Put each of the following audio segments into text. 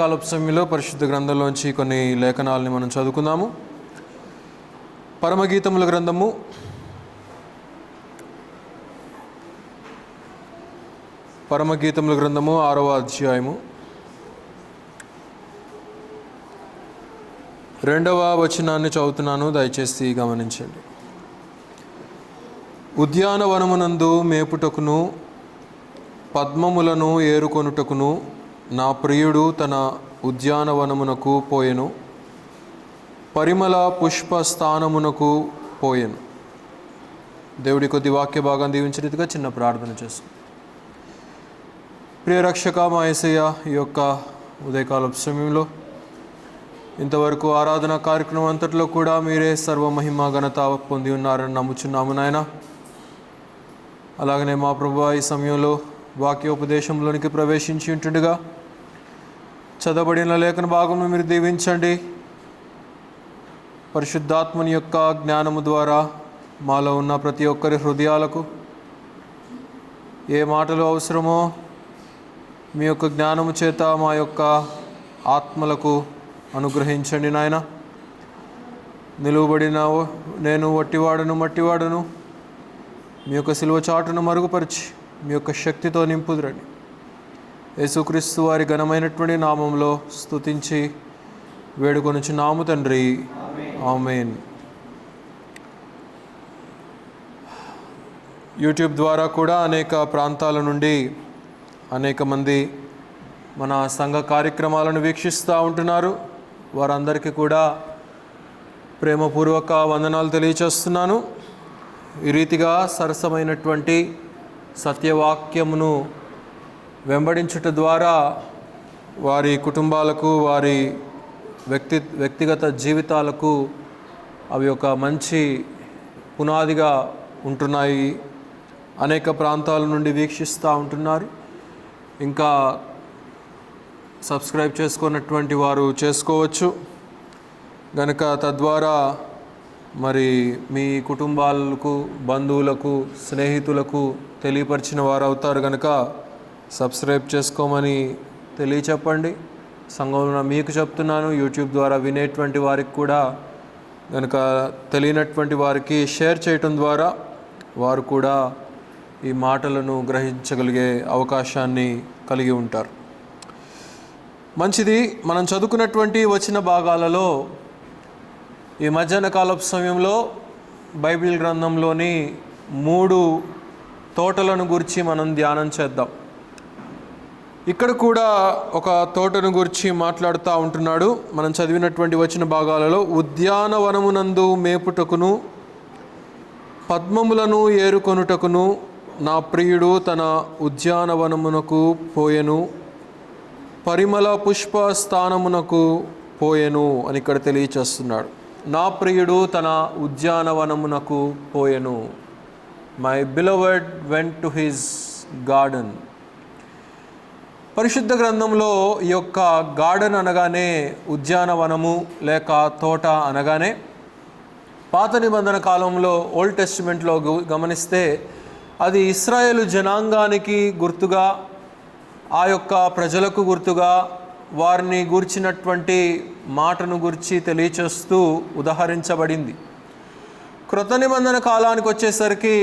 కాలపు సమయంలో పరిశుద్ధ గ్రంథంలోంచి కొన్ని లేఖనాలని మనం చదువుకుందాము. పరమగీతముల గ్రంథము 6వ అధ్యాయము 2వ వచనాన్ని చదువుతున్నాను, దయచేసి గమనించండి. ఉద్యానవనమునందు మేపుటకును పద్మములను ఏరుకొనుటకును నా ప్రియుడు తన ఉద్యానవనమునకు పోయెను, పరిమళ పుష్ప స్థానమునకు పోయెను. దేవుడి కొద్ది వాక్య భాగం దీవించినట్టుగా చిన్న ప్రార్థన చేస్తాం. ప్రియరక్షక మా యేసయ్య, ఈ యొక్క ఉదయకాలపు సమయంలో ఇంతవరకు ఆరాధన కార్యక్రమం అంతట్లో కూడా మీరే సర్వమహిమ ఘనత పొంది ఉన్నారని నమ్ముచున్నాము నాయన. అలాగనే మా ప్రభువా, ఈ సమయంలో వాక్యోపదేశంలోనికి ప్రవేశించి ఉంటుండగా చదవబడిన లేఖన భాగంలో మీరు దీవించండి. పరిశుద్ధాత్మని యొక్క జ్ఞానము ద్వారా మాలో ఉన్న ప్రతి ఒక్కరి హృదయాలకు ఏ మాటలు అవసరమో మీ యొక్క జ్ఞానము చేత మా యొక్క ఆత్మలకు అనుగ్రహించండి నాయన. నిలువబడిన నేను మట్టివాడను మీ యొక్క సిలువ చాటును మరుగుపరిచి మీ యొక్క శక్తితో నింపుదురండి. యేసుక్రీస్తు వారి ఘనమైనటువంటి నామంలో స్తుతించి వేడుకొనుచున్నాము తండ్రి, ఆమేన్. యూట్యూబ్ ద్వారా కూడా అనేక ప్రాంతాల నుండి అనేక మంది మన సంఘ కార్యక్రమాలను వీక్షిస్తూ ఉంటున్నారు. వారందరికీ కూడా ప్రేమపూర్వక వందనాలు తెలియచేస్తున్నాను. ఈ రీతిగా సరసమైనటువంటి సత్యవాక్యమును వెంబడించుట ద్వారా వారి కుటుంబాలకు, వారి వ్యక్తిగత జీవితాలకు అవి ఒక మంచి పునాదిగా ఉంటున్నాయి. అనేక ప్రాంతాల నుండి వీక్షిస్తూ ఉంటున్నారు. ఇంకా సబ్స్క్రైబ్ చేసుకున్నటువంటి వారు చేసుకోవచ్చు గనుక తద్వారా మరి మీ కుటుంబాలకు, బంధువులకు, స్నేహితులకు తెలియపరిచిన వారు అవుతారు. కనుక సబ్స్క్రైబ్ చేసుకోమని తెలియచెప్పండి. సంఘంలో మీకు చెప్తున్నాను, యూట్యూబ్ ద్వారా వినేటువంటి వారికి కూడా కనుక తెలియనటువంటి వారికి షేర్ చేయటం ద్వారా వారు కూడా ఈ మాటలను గ్రహించగలిగే అవకాశాన్ని కలిగి ఉంటారు. మంచిది. మనం చదువుకున్నటువంటి వచన భాగాలలో ఈ మధ్యాహ్న కాలపు సమయంలో బైబిల్ గ్రంథంలోని 3 తోటలను గురించి మనం ధ్యానం చేద్దాం. ఇక్కడ కూడా ఒక తోటను గురించి మాట్లాడుతూ ఉంటున్నాడు. మనం చదివినటువంటి వచన భాగాలలో ఉద్యానవనమునందు మేపుటకును పద్మములను ఏరుకొనుటకును నా ప్రియుడు తన ఉద్యానవనమునకు పోయెను, పరిమళ పుష్ప స్థానమునకు పోయెను అని ఇక్కడ తెలియచేస్తున్నాడు. నా ప్రియుడు తన ఉద్యానవనమునకు పోయెను. My beloved went to his garden. పరిశుద్ధ గ్రంథంలో ఈ యొక్క గార్డెన్ అనగానే, ఉద్యానవనము లేక తోట అనగానే, పాత నిబంధన కాలంలో ఓల్డ్ టెస్టిమెంట్లో గమనిస్తే అది ఇశ్రాయేలు జనాంగానికి గుర్తుగా, ఆ యొక్క ప్రజలకు గుర్తుగా, వారిని గూర్చినటువంటి మాటను గురించి తెలియచేస్తూ ఉదహరించబడింది. క్రొత్త నిబంధన కాలానికి వచ్చేసరికి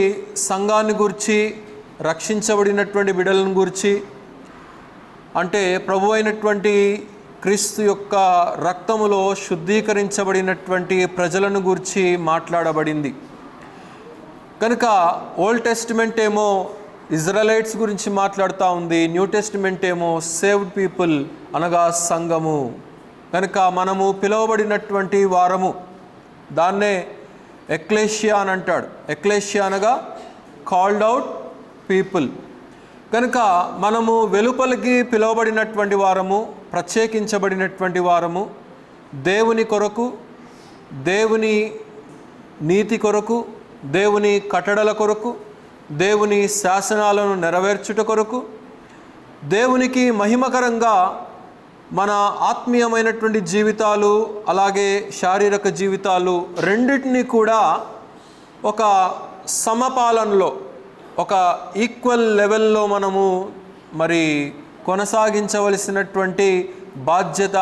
సంఘాన్ని గురించి, రక్షించబడినటువంటి బిడ్డలను గురించి, అంటే ప్రభు అయినటువంటి క్రీస్తు యొక్క రక్తములో శుద్ధీకరించబడినటువంటి ప్రజలను గురించి మాట్లాడబడింది. కనుక ఓల్డ్ టెస్టిమెంట్ ఏమో ఇజ్రాయలైట్స్ గురించి మాట్లాడుతూ ఉంది, న్యూ టెస్టిమెంట్ ఏమో సేవ్డ్ పీపుల్ అనగా సంఘము. కనుక మనము పిలువబడినటువంటి వారము. దాన్నే ఎక్లేషియా అని అంటాడు. ఎక్లేషియా అనగా కాల్డ్ అవుట్ పీపుల్. కనుక మనము వెలుపలికి పిలువబడినటువంటి వారము, ప్రత్యేకించబడినటువంటి వారము, దేవుని కొరకు, దేవుని నీతి కొరకు, దేవుని కట్టడల కొరకు, దేవుని శాసనాలను నెరవేర్చుట కొరకు, దేవునికి మహిమకరంగా మన ఆత్మీయమైనటువంటి జీవితాలు, అలాగే శారీరక జీవితాలు రెండింటినీ కూడా ఒక సమపాలనలో, ఒక ఈక్వల్ లెవెల్లో మనము మరి కొనసాగించవలసినటువంటి బాధ్యత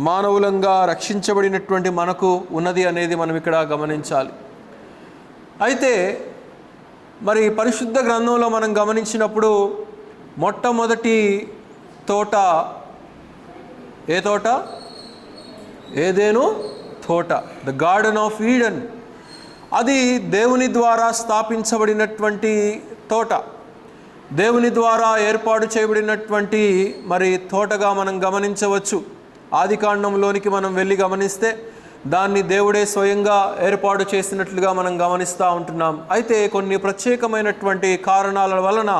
మానవులంగా రక్షించబడినటువంటి మనకు ఉన్నది అనేది మనం ఇక్కడ గమనించాలి. అయితే మరి పరిశుద్ధ గ్రంథంలో మనం గమనించినప్పుడు మొట్టమొదటి తోట ఏ తోట? ఏదెను తోట, ద గార్డెన్ ఆఫ్ ఈడెన్. అది దేవుని ద్వారా స్థాపించబడినటువంటి తోట, దేవుని ద్వారా ఏర్పాటు చేయబడినటువంటి మరి తోటగా మనం గమనించవచ్చు. ఆదికాండంలోనికి మనం వెళ్ళి గమనిస్తే దాన్ని దేవుడే స్వయంగా ఏర్పాటు చేసినట్లుగా మనం గమనిస్తూ ఉంటున్నాం. అయితే కొన్ని ప్రత్యేకమైనటువంటి కారణాల వలన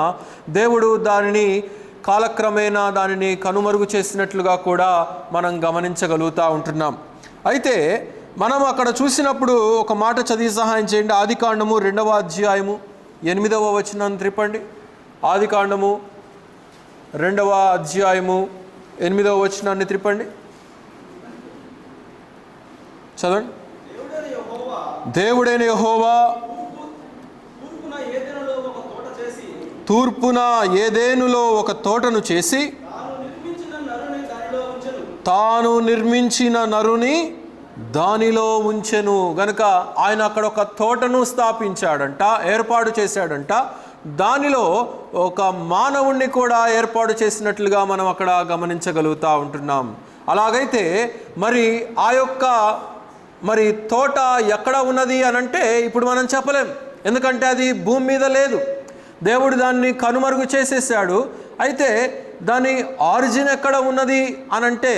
దేవుడు దానిని కాలక్రమేణా దానిని కనుమరుగు చేసినట్లుగా కూడా మనం గమనించగలుగుతూ ఉంటున్నాం. అయితే మనం అక్కడ చూసినప్పుడు ఒక మాట చదివి సహాయం చేయండి. ఆదికాండము 2వ అధ్యాయము 8వ వచనాన్ని త్రిప్పండి. ఆదికాండము 2వ అధ్యాయము 8వ వచనాన్ని త్రిప్పండి, చదవండి. దేవుడైన యెహోవా తూర్పున ఏదెనులో ఒక తోటను చేసి తాను నిర్మించిన నరుని దానిలో ఉంచెను. గనుక ఆయన అక్కడ ఒక తోటను స్థాపించాడంట, ఏర్పాటు చేశాడంట. దానిలో ఒక మానవుణ్ణి కూడా ఏర్పాటు చేసినట్లుగా మనం అక్కడ గమనించగలుగుతూ ఉంటున్నాం. అలాగైతే మరి ఆ యొక్క మరి తోట ఎక్కడ ఉన్నది అనంటే ఇప్పుడు మనం చెప్పలేం, ఎందుకంటే అది భూమి మీద లేదు. దేవుడు దాన్ని కనుమరుగు చేసేసాడు. అయితే దాని ఆరిజిన్ ఎక్కడ ఉన్నది అనంటే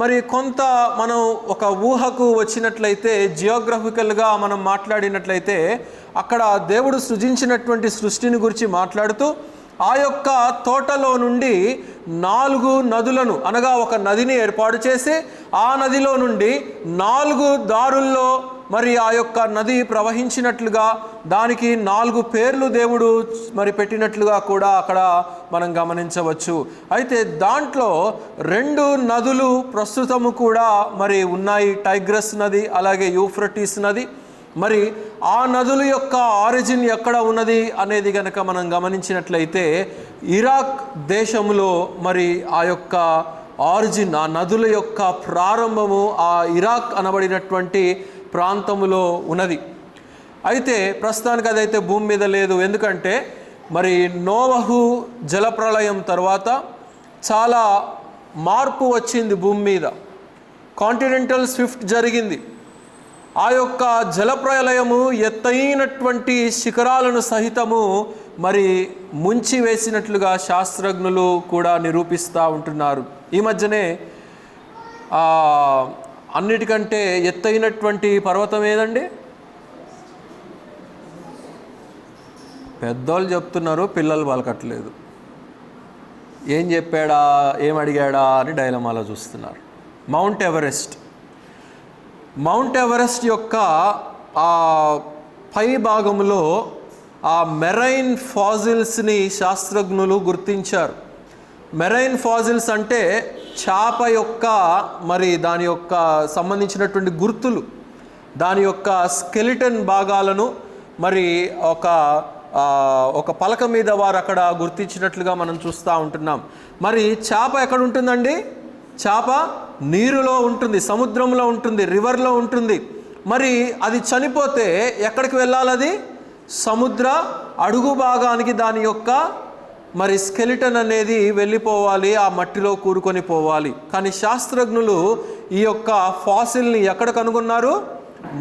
మరి కొంత మనం ఒక ఊహకు వచ్చినట్లయితే, జియోగ్రఫికల్గా మనం మాట్లాడినట్లయితే అక్కడ దేవుడు సృజించినటువంటి సృష్టిని గురించి మాట్లాడుతూ ఆ యొక్క తోటలో నుండి 4 నదులను అనగా ఒక నదిని ఏర్పాటు చేసి ఆ నదిలో నుండి 4 దారుల్లో మరి ఆ యొక్క నది ప్రవహించినట్లుగా దానికి 4 పేర్లు దేవుడు మరి పెట్టినట్లుగా కూడా అక్కడ మనం గమనించవచ్చు. అయితే దాంట్లో 2 నదులు ప్రస్తుతము కూడా మరి ఉన్నాయి, టైగ్రస్ నది అలాగే యూఫ్రటీస్ నది. మరి ఆ నదుల యొక్క ఆరిజిన్ ఎక్కడ ఉన్నది అనేది కనుక మనం గమనించినట్లయితే ఇరాక్ దేశంలో మరి ఆ యొక్క ఆరిజిన్, ఆ నదుల యొక్క ప్రారంభము ఆ ఇరాక్ అనబడినటువంటి ప్రాంతములో ఉన్నది. అయితే ప్రస్తుతానికి అదైతే భూమి మీద లేదు. ఎందుకంటే మరి నోవహు జలప్రళయం తర్వాత చాలా మార్పు వచ్చింది భూమి మీద. కాంటినెంటల్ స్విఫ్ట్ జరిగింది. ఆ యొక్క జలప్రళయము ఎత్తైనటువంటి శిఖరాలను సహితము మరి ముంచి వేసినట్లుగా శాస్త్రజ్ఞులు కూడా నిరూపిస్తూ ఉంటున్నారు. ఈ మధ్యనే అన్నిటికంటే ఎత్తైనటువంటి పర్వతం ఏదండి? పెద్దోళ్ళు చెప్తున్నారు, పిల్లలు పలకట్లేదు. ఏం చెప్పాడా, ఏం అడిగాడా అని డైలమాలో చూస్తున్నారు. Mount Everest. మౌంట్ ఎవరెస్ట్ యొక్క ఆ పై భాగంలో ఆ మెరైన్ ఫాజిల్స్ని శాస్త్రజ్ఞులు గుర్తించారు. మెరైన్ ఫాజిల్స్ అంటే చేప యొక్క మరి దాని యొక్క సంబంధించినటువంటి గుర్తులు, దాని యొక్క స్కెలిటన్ భాగాలను మరి ఒక పలక మీద వారు అక్కడ గుర్తించినట్లుగా మనం చూస్తూ ఉంటున్నాం. మరి చేప ఎక్కడ ఉంటుందండి? చేప నీరులో ఉంటుంది, సముద్రంలో ఉంటుంది, రివర్లో ఉంటుంది. మరి అది చనిపోతే ఎక్కడికి వెళ్ళాలి? అది సముద్ర అడుగు భాగానికి దాని యొక్క మరి స్కెలిటన్ అనేది వెళ్ళిపోవాలి, ఆ మట్టిలో కూరుకొని పోవాలి. కానీ శాస్త్రజ్ఞులు ఈ యొక్క ఫాసిల్ని ఎక్కడ కనుగొన్నారు?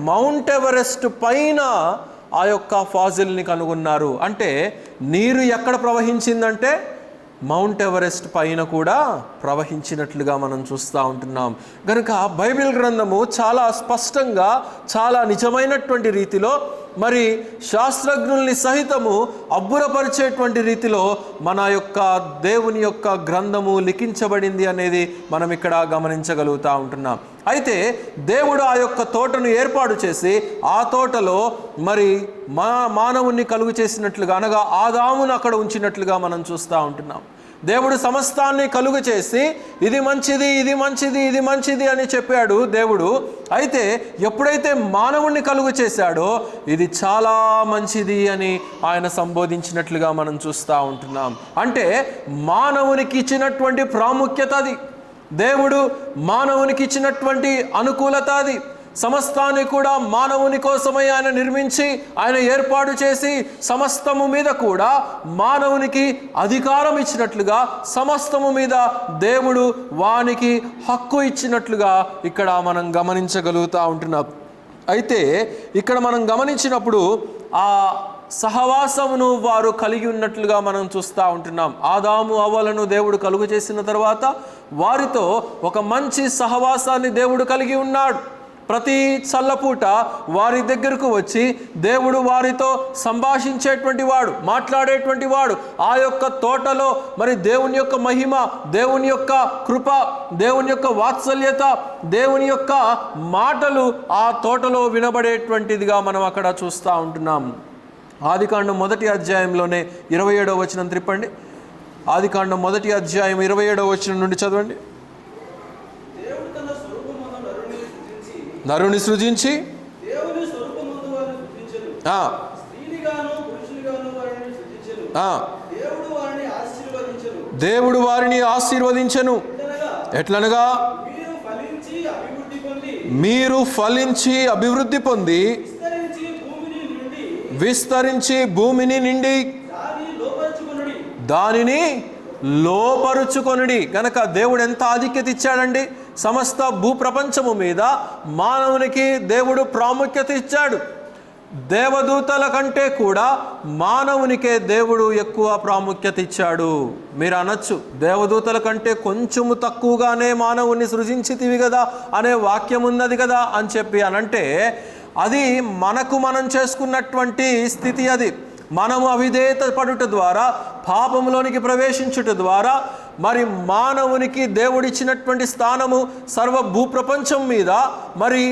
మౌంట్ ఎవరెస్ట్ పైన ఆ యొక్క ఫాసిల్ని కనుగొన్నారు. అంటే నీరు ఎక్కడ ప్రవహించిందంటే మౌంట్ ఎవరెస్ట్ పైన కూడా ప్రవహించినట్లుగా మనం చూస్తూ ఉంటున్నాం. కనుక బైబిల్ గ్రంథము చాలా స్పష్టంగా, చాలా నిజమైనటువంటి రీతిలో మరి శాస్త్రజ్ఞుల్ని సహితము అబ్బురపరిచేటువంటి రీతిలో మన యొక్క దేవుని యొక్క గ్రంథము లిఖించబడింది అనేది మనం ఇక్కడ గమనించగలుగుతూ ఉంటున్నాం. అయితే దేవుడు ఆ యొక్క తోటను ఏర్పాటు చేసి ఆ తోటలో మరి మానవుణ్ణి కలుగు చేసినట్లుగా, అనగా ఆదామును అక్కడ ఉంచినట్లుగా మనం చూస్తూ ఉంటున్నాం. దేవుడు సమస్తాన్ని కలుగు చేసి ఇది మంచిది, ఇది మంచిది, ఇది మంచిది అని చెప్పాడు దేవుడు. అయితే ఎప్పుడైతే మానవుణ్ణి కలుగు చేశాడో ఇది చాలా మంచిది అని ఆయన సంబోధించినట్లుగా మనం చూస్తూ ఉంటున్నాం. అంటే మానవునికి ఇచ్చినటువంటి ప్రాముఖ్యత అది. దేవుడు మానవునికి ఇచ్చినటువంటి అనుకూలత అది. సమస్తాన్ని కూడా మానవుని కోసమై ఆయన నిర్మించి, ఆయన ఏర్పాటు చేసి, సమస్తము మీద కూడా మానవునికి అధికారం ఇచ్చినట్లుగా, సమస్తము మీద దేవుడు వానికి హక్కు ఇచ్చినట్లుగా ఇక్కడ మనం గమనించగలుగుతూ ఉంటున్నాం. అయితే ఇక్కడ మనం గమనించినప్పుడు ఆ సహవాసమును వారు కలిగి ఉన్నట్లుగా మనం చూస్తూ ఉంటున్నాం. ఆదాము అవ్వలను దేవుడు కలుగు చేసిన తర్వాత వారితో ఒక మంచి సహవాసాన్ని దేవుడు కలిగి ఉన్నాడు. ప్రతి చల్లపూట వారి దగ్గరకు వచ్చి దేవుడు వారితో సంభాషించేటువంటి వాడు, మాట్లాడేటువంటి వాడు. ఆ యొక్క తోటలో మరి దేవుని యొక్క మహిమ, దేవుని యొక్క కృప, దేవుని యొక్క వాత్సల్యత, దేవుని యొక్క మాటలు ఆ తోటలో వినబడేటువంటిదిగా మనం అక్కడ చూస్తూ ఉంటున్నాం. ఆదికాండం 1వ అధ్యాయంలోనే 27వ వచనం త్రిప్పండి. ఆదికాండం 1వ అధ్యాయం 27వ వచనం నుండి చదవండి. నరుని సృజించి దేవుడు వారిని ఆశీర్వదించెను. ఎట్లనగా మీరు ఫలించి అభివృద్ధి పొంది విస్తరించి భూమిని నిండి దానిని లోపరుచుకొనుడి. గనక దేవుడు ఎంత ఆధిక్యత ఇచ్చాడండి. సమస్త భూప్రపంచము మీద మానవునికి దేవుడు ప్రాముఖ్యత ఇచ్చాడు. దేవదూతల కంటే కూడా మానవునికే దేవుడు ఎక్కువ ప్రాముఖ్యత ఇచ్చాడు. మీరు అనొచ్చు, దేవదూతల కంటే కొంచెము తక్కువగానే మానవుని సృజించితివి కదా అనే వాక్యం ఉన్నది కదా అని చెప్పి అనంటే, అది మనం చేసుకున్నటువంటి స్థితి. అది మనము అవిధేయత పడుట ద్వారా, పాపంలోనికి ప్రవేశించుట ద్వారా మరి మానవునికి దేవుడిచ్చినటువంటి స్థానము సర్వ భూప్రపంచం మీద మరి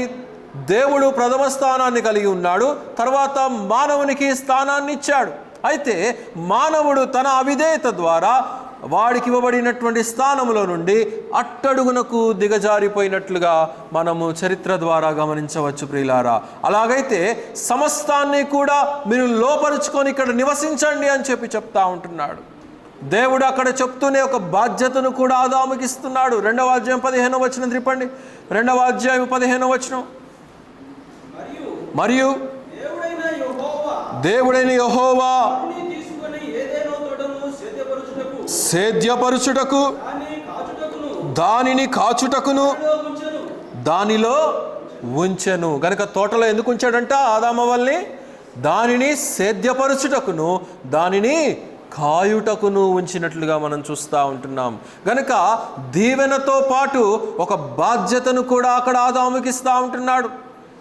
దేవుడు ప్రథమ స్థానాన్ని కలిగి ఉన్నాడు. తర్వాత మానవునికి స్థానాన్ని ఇచ్చాడు. అయితే మానవుడు తన అవిధేయత ద్వారా వాడికి ఇవ్వబడినటువంటి స్థానంలో నుండి అట్టడుగునకు దిగజారిపోయినట్లుగా మనము చరిత్ర ద్వారా గమనించవచ్చు ప్రియులారా. అలాగైతే సమస్తాన్ని కూడా మీరు లోపరుచుకొని ఇక్కడ నివసించండి అని చెప్తా ఉంటున్నాడు దేవుడు. అక్కడ చెప్తూనే ఒక బాధ్యతను కూడా ఆదాముకి ఇస్తున్నాడు. 2వ అధ్యాయం 15వ వచనం త్రిప్పండి. 2వ అధ్యాయం 15వ వచనం. మరియు దేవుడైన యెహోవా సేద్యపరుచుటకు దానిని కాచుటకును దానిలో ఉంచెను. గనక తోటలో ఎందుకు ఉంచాడంట ఆదామవ్వల్ని? దానిని సేద్యపరుచుటకును దానిని కాయుటకును ఉంచినట్లుగా మనం చూస్తూ ఉంటున్నాం. గనక దీవెనతో పాటు ఒక బాధ్యతను కూడా అక్కడ ఆదాముకి ఇస్తూ ఉంటున్నాడు.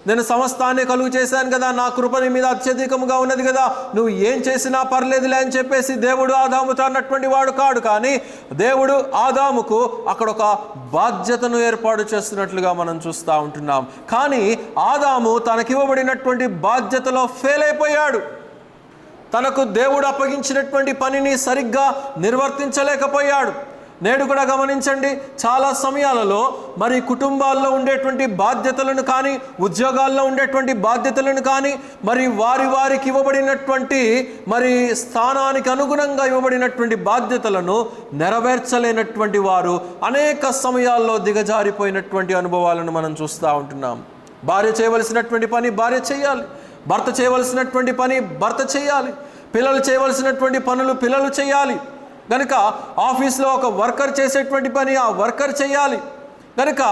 నేను సమస్తాన్ని కలుగు చేశాను కదా, నా కృప నీ మీద అత్యధికముగా ఉన్నది కదా, నువ్వు ఏం చేసినా పర్లేదులే అని చెప్పేసి దేవుడు ఆదాముతో అన్నటువంటి వాడు కాడు. కానీ దేవుడు ఆదాముకు అక్కడ ఒక బాధ్యతను ఏర్పాటు చేస్తున్నట్లుగా మనం చూస్తూ ఉంటున్నాం. కానీ ఆదాము తనకివ్వబడినటువంటి బాధ్యతలో ఫెయిల్ అయిపోయాడు. తనకు దేవుడు అప్పగించినటువంటి పనిని సరిగ్గా నిర్వర్తించలేకపోయాడు. నేడు కూడా గమనించండి, చాలా సమయాలలో మరి కుటుంబాల్లో ఉండేటువంటి బాధ్యతలను కానీ, ఉద్యోగాల్లో ఉండేటువంటి బాధ్యతలను కానీ, మరి వారికి ఇవ్వబడినటువంటి మరి స్థానానికి అనుగుణంగా ఇవ్వబడినటువంటి బాధ్యతలను నెరవేర్చలేనటువంటి వారు అనేక సమయాల్లో దిగజారిపోయినటువంటి అనుభవాలను మనం చూస్తూ ఉంటున్నాం. భార్య చేయవలసినటువంటి పని భార్య చేయాలి, భర్త చేయవలసినటువంటి పని భర్త చేయాలి, పిల్లలు చేయవలసినటువంటి పనులు పిల్లలు చేయాలి. కనుక ఆఫీస్లో ఒక వర్కర్ చేసేటువంటి పని ఆ వర్కర్ చేయాలి. కనుక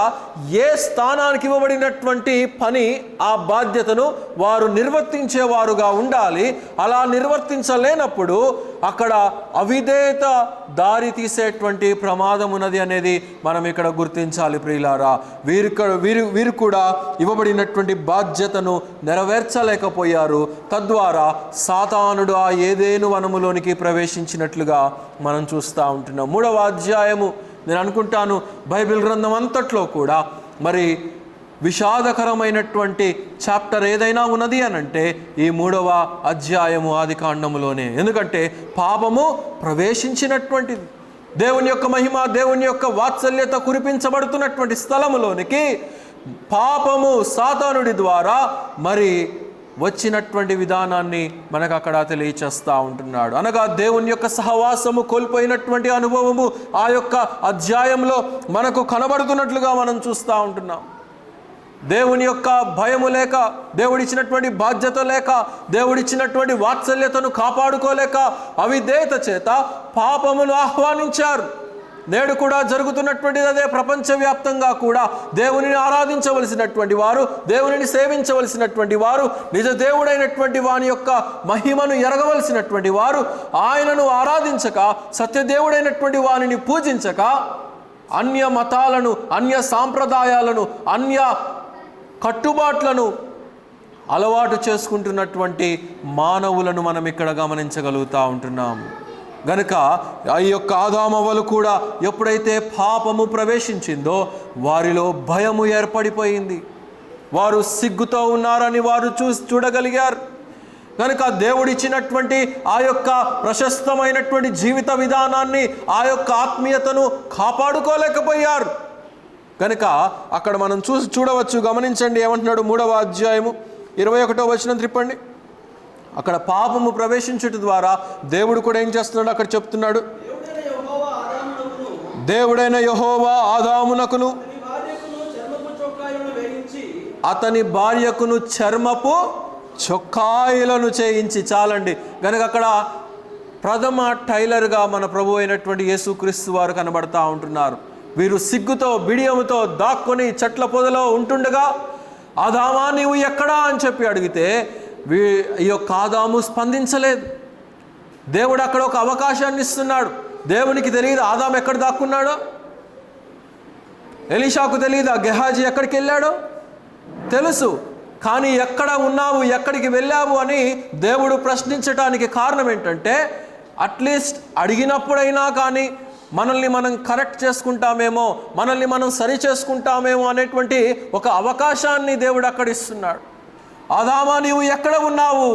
ఏ స్థానానికి ఇవ్వబడినటువంటి పని ఆ బాధ్యతను వారు నిర్వర్తించేవారుగా ఉండాలి. అలా నిర్వర్తించలేనప్పుడు అక్కడ అవిధేయత దారి తీసేటువంటి ప్రమాదం ఉన్నది అనేది మనం ఇక్కడ గుర్తించాలి ప్రియులారా. వీరు కూడా ఇవ్వబడినటువంటి బాధ్యతను నెరవేర్చలేకపోయారు. తద్వారా సాతానుడు ఆ ఏదేను వనములోనికి ప్రవేశించినట్లుగా మనం చూస్తూ ఉంటున్నాం. 3వ అధ్యాయము నేను అనుకుంటాను బైబిల్ గ్రంథం అంతట్లో కూడా మరి విషాదకరమైనటువంటి చాప్టర్ ఏదైనా ఉన్నది అనంటే ఈ 3వ అధ్యాయము ఆదికాండములోనే. ఎందుకంటే పాపము ప్రవేశించినటువంటిది. దేవుని యొక్క మహిమ, దేవుని యొక్క వాత్సల్యత కురిపించబడుతున్నటువంటి స్థలములోనికి పాపము సాతానుడి ద్వారా మరి వచ్చినటువంటి విధానాన్ని మనకు అక్కడ తెలియచేస్తూ ఉంటున్నాడు. అనగా దేవుని యొక్క సహవాసము కోల్పోయినటువంటి అనుభవము ఆ యొక్క అధ్యాయంలో మనకు కనబడుతున్నట్లుగా మనం చూస్తూ ఉంటున్నాం. దేవుని యొక్క భయము లేక, దేవుడిచ్చినటువంటి బాధ్యత లేక, దేవుడిచ్చినటువంటి వాత్సల్యతను కాపాడుకోలేక అవిధేయత చేత పాపమును ఆహ్వానించారు. నేడు కూడా జరుగుతున్నటువంటిది అదే. ప్రపంచవ్యాప్తంగా కూడా దేవునిని ఆరాధించవలసినటువంటి వారు, దేవునిని సేవించవలసినటువంటి వారు, నిజ దేవుడైనటువంటి వాని యొక్క మహిమను ఎరగవలసినటువంటి వారు ఆయనను ఆరాధించక, సత్యదేవుడైనటువంటి వానిని పూజించక అన్య మతాలను, అన్య సాంప్రదాయాలను, అన్య కట్టుబాట్లను అలవాటు చేసుకుంటున్నటువంటి మానవులను మనం ఇక్కడ గమనించగలుగుతూ ఉంటున్నాము. గనుక ఈ యొక్క ఆదామవ్వలు కూడా ఎప్పుడైతే పాపము ప్రవేశించిందో వారిలో భయము ఏర్పడిపోయింది. వారు సిగ్గుతో ఉన్నారని వారు చూడగలిగారు. కనుక దేవుడిచ్చినటువంటి ఆ యొక్క ప్రశస్తమైనటువంటి జీవిత విధానాన్ని, ఆ యొక్క ఆత్మీయతను కాపాడుకోలేకపోయారు. కనుక అక్కడ మనం చూడవచ్చు. గమనించండి ఏమంటున్నాడు 3వ అధ్యాయము 21వ వచనం త్రిప్పండి. అక్కడ పాపము ప్రవేశించుట ద్వారా దేవుడు కూడా ఏం చేస్తున్నాడు అక్కడ చెప్తున్నాడు. దేవుడైన యెహోవా ఆదామునకును అతని భార్యకును చర్మపు చొక్కాయిలను చేయించి. చాలండి. కనుక అక్కడ ప్రథమ టైలర్గా మన ప్రభు అయినటువంటి యేసుక్రీస్తు వారు కనబడతా ఉంటున్నారు. వీరు సిగ్గుతో, బిడియముతో దాక్కొని చెట్ల పొదలో ఉంటుండగా ఆదామా నీవు ఎక్కడా అని చెప్పి అడిగితే ఈ యొక్క ఆదాము స్పందించలేదు. దేవుడు అక్కడ ఒక అవకాశాన్ని ఇస్తున్నాడు. దేవునికి తెలియదు ఆదాము ఎక్కడ దాక్కున్నాడో, ఎలీషాకు తెలియదు గెహాజీ ఎక్కడికి వెళ్ళాడో, తెలుసు. కానీ ఎక్కడ ఉన్నావు, ఎక్కడికి వెళ్ళావు అని దేవుడు ప్రశ్నించడానికి కారణం ఏంటంటే, అట్లీస్ట్ అడిగినప్పుడైనా కానీ మనల్ని మనం కరెక్ట్ చేసుకుంటామేమో, మనల్ని మనం సరి చేసుకుంటామేమో అనేటువంటి ఒక అవకాశాన్ని దేవుడు అక్కడ ఇస్తున్నాడు. ఆదామా నీవు ఎక్కడ ఉన్నావు,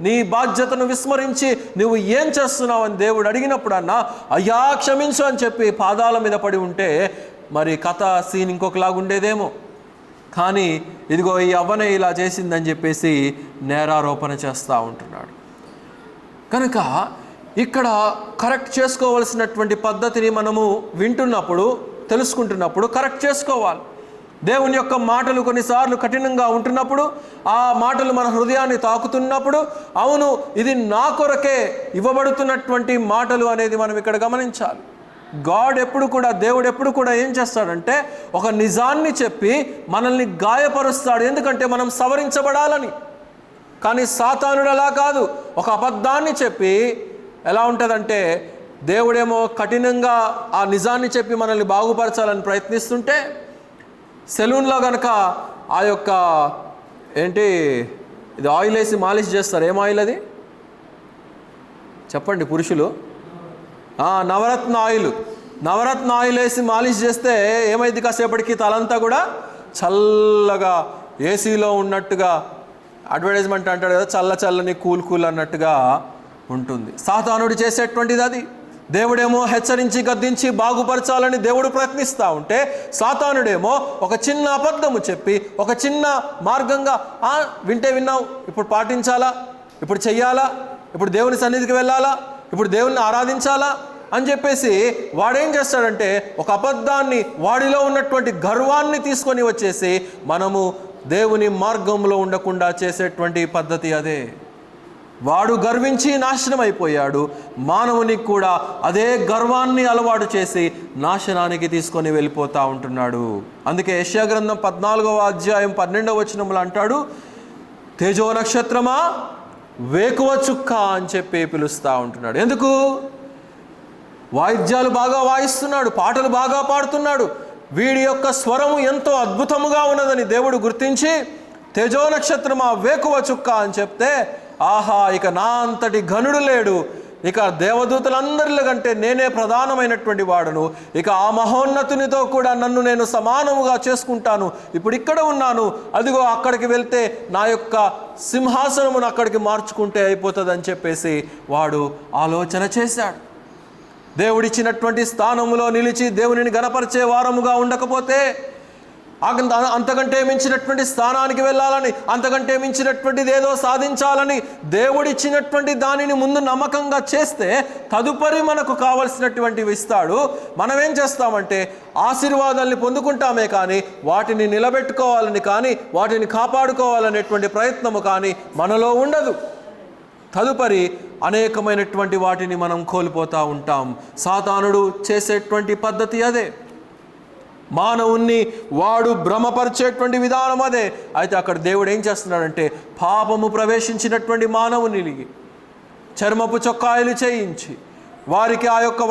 నీ బాధ్యతను విస్మరించి నువ్వు ఏం చేస్తున్నావు అని దేవుడు అడిగినప్పుడన్నా అయ్యా క్షమించు అని చెప్పి పాదాల మీద పడి ఉంటే మరి కథ సీన్ ఇంకొకలాగుండేదేమో. కానీ ఇదిగో ఈ అవ్వనే ఇలా చేసిందని చెప్పేసి నేరారోపణ చేస్తూ ఉంటున్నాడు. కనుక ఇక్కడ కరెక్ట్ చేసుకోవాల్సినటువంటి పద్ధతిని మనము వింటున్నప్పుడు, తెలుసుకుంటున్నప్పుడు కరెక్ట్ చేసుకోవాలి. దేవుని యొక్క మాటలు కొన్నిసార్లు కఠినంగా ఉంటున్నప్పుడు, ఆ మాటలు మన హృదయాన్ని తాకుతున్నప్పుడు, అవును ఇది నా కొరకే ఇవ్వబడుతున్నటువంటి మాటలు అనేది మనం ఇక్కడ గమనించాలి. దేవుడు ఎప్పుడు కూడా ఏం చేస్తాడంటే ఒక నిజాన్ని చెప్పి మనల్ని గాయపరుస్తాడు. ఎందుకంటే మనం సవరించబడాలని. కానీ సాతానుడు అలా కాదు. ఒక అబద్ధాన్ని చెప్పి ఎలా ఉంటుందంటే, దేవుడేమో కఠినంగా ఆ నిజాన్ని చెప్పి మనల్ని బాగుపరచాలని ప్రయత్నిస్తుంటే, సెలూన్లో కనుక ఆ యొక్క ఇది ఆయిల్ వేసి మాలిష్ చేస్తారు. ఏం ఆయిల్ అది చెప్పండి పురుషులు? నవరత్న ఆయిల్ వేసి మాలిష్ చేస్తే ఏమైంది, కాసేపటికి తలంతా కూడా చల్లగా ఏసీలో ఉన్నట్టుగా, అడ్వర్టైజ్మెంట్ అంటాడు కదా, చల్లని కూల్ అన్నట్టుగా ఉంటుంది. సాతానుడు చేసేటువంటిది అది. దేవుడేమో హెచ్చరించి గద్దించి బాగుపరచాలని దేవుడు ప్రయత్నిస్తూ ఉంటే, సాతానుడేమో ఒక చిన్న అబద్ధము చెప్పి, ఒక చిన్న మార్గంగా వింటే విన్నావు, ఇప్పుడు పాటించాలా, ఇప్పుడు చెయ్యాలా, ఇప్పుడు దేవుని సన్నిధికి వెళ్ళాలా, ఇప్పుడు దేవుని ఆరాధించాలా అని చెప్పేసి వాడేం చేస్తాడంటే ఒక అబద్ధాన్ని, వాడిలో ఉన్నటువంటి గర్వాన్ని తీసుకొని వచ్చేసి మనము దేవుని మార్గంలో ఉండకుండా చేసేటువంటి పద్ధతి అదే. వాడు గర్వించి నాశనం అయిపోయాడు. మానవునికి కూడా అదే గర్వాన్ని అలవాటు చేసి నాశనానికి తీసుకొని వెళ్ళిపోతూ ఉంటున్నాడు. అందుకే యెషయా గ్రంథం 14వ అధ్యాయం 12వ వచనంలో అంటాడు, తేజో నక్షత్రమా వేకువ చుక్క అని చెప్పి పిలుస్తూ ఉంటున్నాడు. ఎందుకు? వాయిద్యాలు బాగా వాయిస్తున్నాడు, పాటలు బాగా పాడుతున్నాడు, వీడి యొక్క స్వరము ఎంతో అద్భుతముగా ఉన్నదని దేవుడు గుర్తించి తేజో నక్షత్రమా వేకువ చుక్క అని చెప్తే, ఆహా ఇక నా అంతటి ఘనుడు లేడు, ఇక దేవదూతలందరిలో కంటే నేనే ప్రధానమైనటువంటి వాడును, ఇక ఆ మహోన్నతునితో కూడా నన్ను నేను సమానముగా చేసుకుంటాను, ఇప్పుడు ఇక్కడ ఉన్నాను, అదిగో అక్కడికి వెళ్తే నా యొక్క సింహాసనమును అక్కడికి మార్చుకుంటే అయిపోతుంది అని చెప్పేసి వాడు ఆలోచన చేశాడు. దేవుడిచ్చినటువంటి స్థానములో నిలిచి దేవునిని గణపరిచే వారముగా ఉండకపోతే అంతకంటే మించినటువంటి స్థానానికి వెళ్ళాలని, అంతకంటే మించినటువంటిది ఏదో సాధించాలని దేవుడిచ్చినటువంటి దానిని ముందు నమ్మకంగా చేస్తే తదుపరి మనకు కావలసినటువంటివి ఇస్తాడు. మనం ఏం చేస్తామంటే ఆశీర్వాదాల్ని పొందుకుంటామే కానీ వాటిని నిలబెట్టుకోవాలని కానీ వాటిని కాపాడుకోవాలనేటువంటి ప్రయత్నము కానీ మనలో ఉండదు. తదుపరి అనేకమైనటువంటి వాటిని మనం కోల్పోతూ ఉంటాం. సాతానుడు చేసేటువంటి పద్ధతి అదే. మానవుణ్ణి వాడు భ్రమపరిచేటువంటి విధానం అదే. అయితే అక్కడ దేవుడు ఏం చేస్తున్నాడంటే పాపము ప్రవేశించినటువంటి మానవుని చర్మపు చొక్కాయలు చేయించి వారికి ఆ యొక్క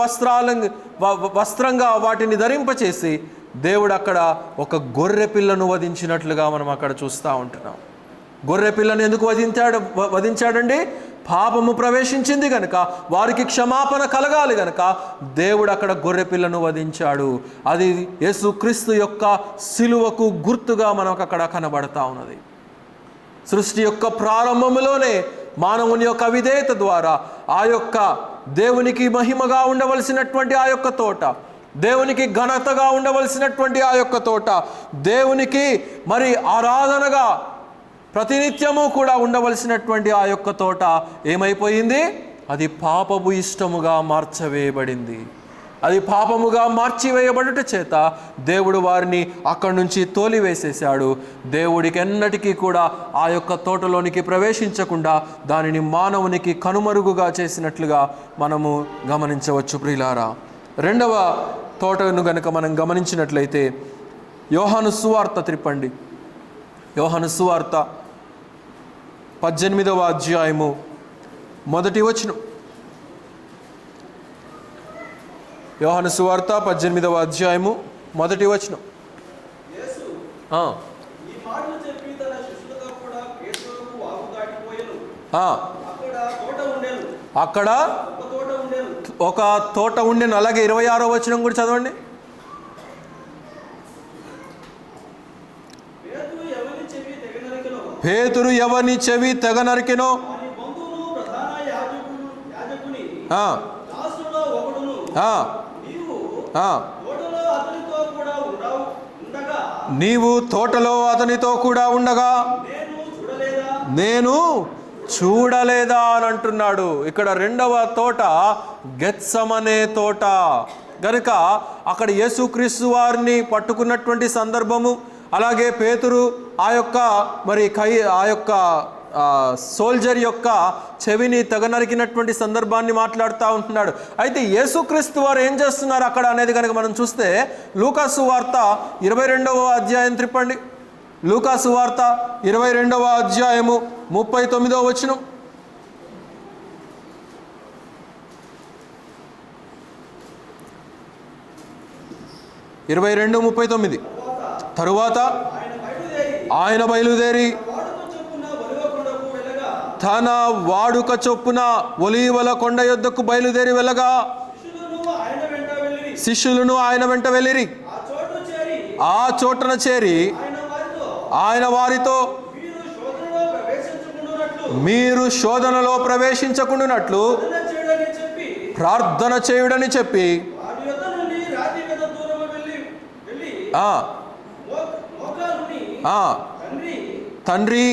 వస్త్రంగా వాటిని ధరింపచేసి దేవుడు అక్కడ ఒక గొర్రె పిల్లను వధించినట్లుగా మనం అక్కడ చూస్తూ ఉంటున్నాం. గొర్రె పిల్లను ఎందుకు వధించాడండి? పాపము ప్రవేశించింది కనుక, వారికి క్షమాపణ కలగాలి కనుక దేవుడు అక్కడ గొర్రె పిల్లను వధించాడు. అది యేసుక్రీస్తు యొక్క సిలువకు గుర్తుగా మనకు అక్కడ కనబడతా ఉన్నది. సృష్టి యొక్క ప్రారంభములోనే మానవుని యొక్క విధేయత ద్వారా ఆ యొక్క దేవునికి మహిమగా ఉండవలసినటువంటి ఆ యొక్క తోట, దేవునికి ఘనతగా ఉండవలసినటువంటి ఆ యొక్క తోట, దేవునికి మరి ఆరాధనగా ప్రతినిత్యము కూడా ఉండవలసినటువంటి ఆ యొక్క తోట ఏమైపోయింది? అది పాపపు ఇష్టముగా మార్చవేయబడింది. అది పాపముగా మార్చివేయబడుట చేత దేవుడు వారిని అక్కడి నుంచి తోలివేసేశాడు. దేవుడికి ఎన్నటికీ కూడా ఆ యొక్క తోటలోనికి ప్రవేశించకుండా దానిని మానవునికి కనుమరుగుగా చేసినట్లుగా మనము గమనించవచ్చు. ప్రియులారా, రెండవ తోటను గనుక మనం గమనించినట్లయితే యోహాను సువార్త త్రిప్పండి. యోహాను సువార్త 18వ అధ్యాయము 1వ వచనం. యోహాను సువార్త 18వ అధ్యాయము 1వ వచనం. అక్కడ ఒక తోట ఉండెను. అలాగే 26వ వచనం కూడా చదవండి. పేతురు ఎవని చెవి తెగ నరికెనో నీవు తోటలో అతనితో కూడా ఉండగా నేను చూడలేదా అని అంటున్నాడు. ఇక్కడ రెండవ తోట గెత్సమనే తోట గనుక అక్కడ యేసుక్రీస్తు వారిని పట్టుకున్నటువంటి సందర్భము, అలాగే పేతురు ఆ యొక్క సోల్జర్ యొక్క చెవిని తెగనరికినటువంటి సందర్భాన్ని మాట్లాడుతూ ఉంటున్నాడు. అయితే యేసుక్రీస్తు వారు ఏం చేస్తున్నారు అక్కడ అనేది కనుక మనం చూస్తే లూకాసు వార్త 22వ అధ్యాయం త్రిప్పండి. లూకాసు వార్త 22వ అధ్యాయము 39వ వచనం. 22:39. తరువాత ఆయన బయలుదేరి తన వాడుక చొప్పున ఒలీవల కొండ యొద్దకు బయలుదేరి వెళ్ళగా శిష్యులను ఆయన వెంట వెళ్ళిరి. ఆ చోటన చేరి ఆయన వారితో మీరు శోధనలో ప్రవేశించకుండానట్లు ప్రార్థన చేయుడని చెప్పి తండ్రి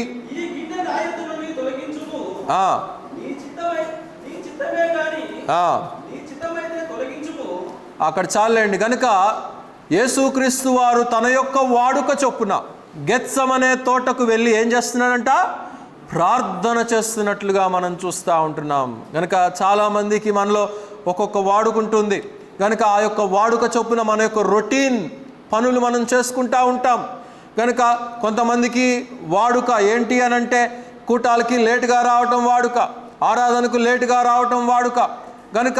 అక్కడ చాలండి. కనుక యేసుక్రీస్తు వారు తన యొక్క వాడుక చొప్పున గెత్సమనే తోటకు వెళ్ళి ఏం చేస్తున్నాడంట? ప్రార్థన చేస్తున్నట్లుగా మనం చూస్తూ ఉంటున్నాం. కనుక చాలామందికి మనలో ఒక్కొక్క వాడుకుంటుంది. కనుక ఆ యొక్క వాడుక చొప్పున మన యొక్క రొటీన్ పనులు మనం చేసుకుంటూ ఉంటాం. కనుక కొంతమందికి వాడుక ఏంటి అని అంటే కూటాలకి లేటుగా రావటం వాడుక, ఆరాధనకు లేటుగా రావటం వాడుక. కనుక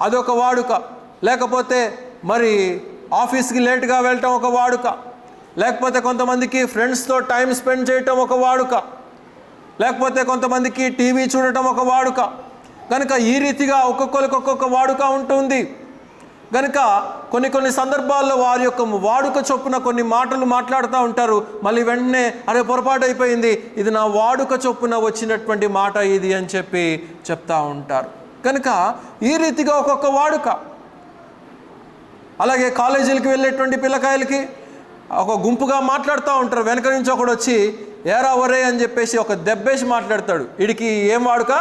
అదొక వాడుక. లేకపోతే మరి ఆఫీస్కి లేటుగా వెళ్ళటం ఒక వాడుక. లేకపోతే కొంతమందికి ఫ్రెండ్స్తో టైం స్పెండ్ చేయటం ఒక వాడుక. లేకపోతే కొంతమందికి టీవీ చూడటం ఒక వాడుక. కనుక ఈ రీతిగా ఒక్కొక్కరికి ఒక్కొక్క వాడుక ఉంటుంది. కనుక కొన్ని సందర్భాల్లో వారి యొక్క వాడుక చొప్పున కొన్ని మాటలు మాట్లాడుతూ ఉంటారు. మళ్ళీ వెంటనే అరే పొరపాటు అయిపోయింది, ఇది నా వాడుక చొప్పున వచ్చినటువంటి మాట ఇది అని చెప్పి చెప్తూ ఉంటారు. కనుక ఈ రీతిగా ఒక్కొక్క వాడుక. అలాగే కాలేజీలకు వెళ్ళేటువంటి పిల్లకాయలకి ఒక గుంపుగా మాట్లాడుతూ ఉంటారు. వెనక నుంచి ఒకడు వచ్చి ఏరా ఒరే అని చెప్పేసి ఒక దెబ్బేసి మాట్లాడతాడు. వీడికి ఏం వాడుక?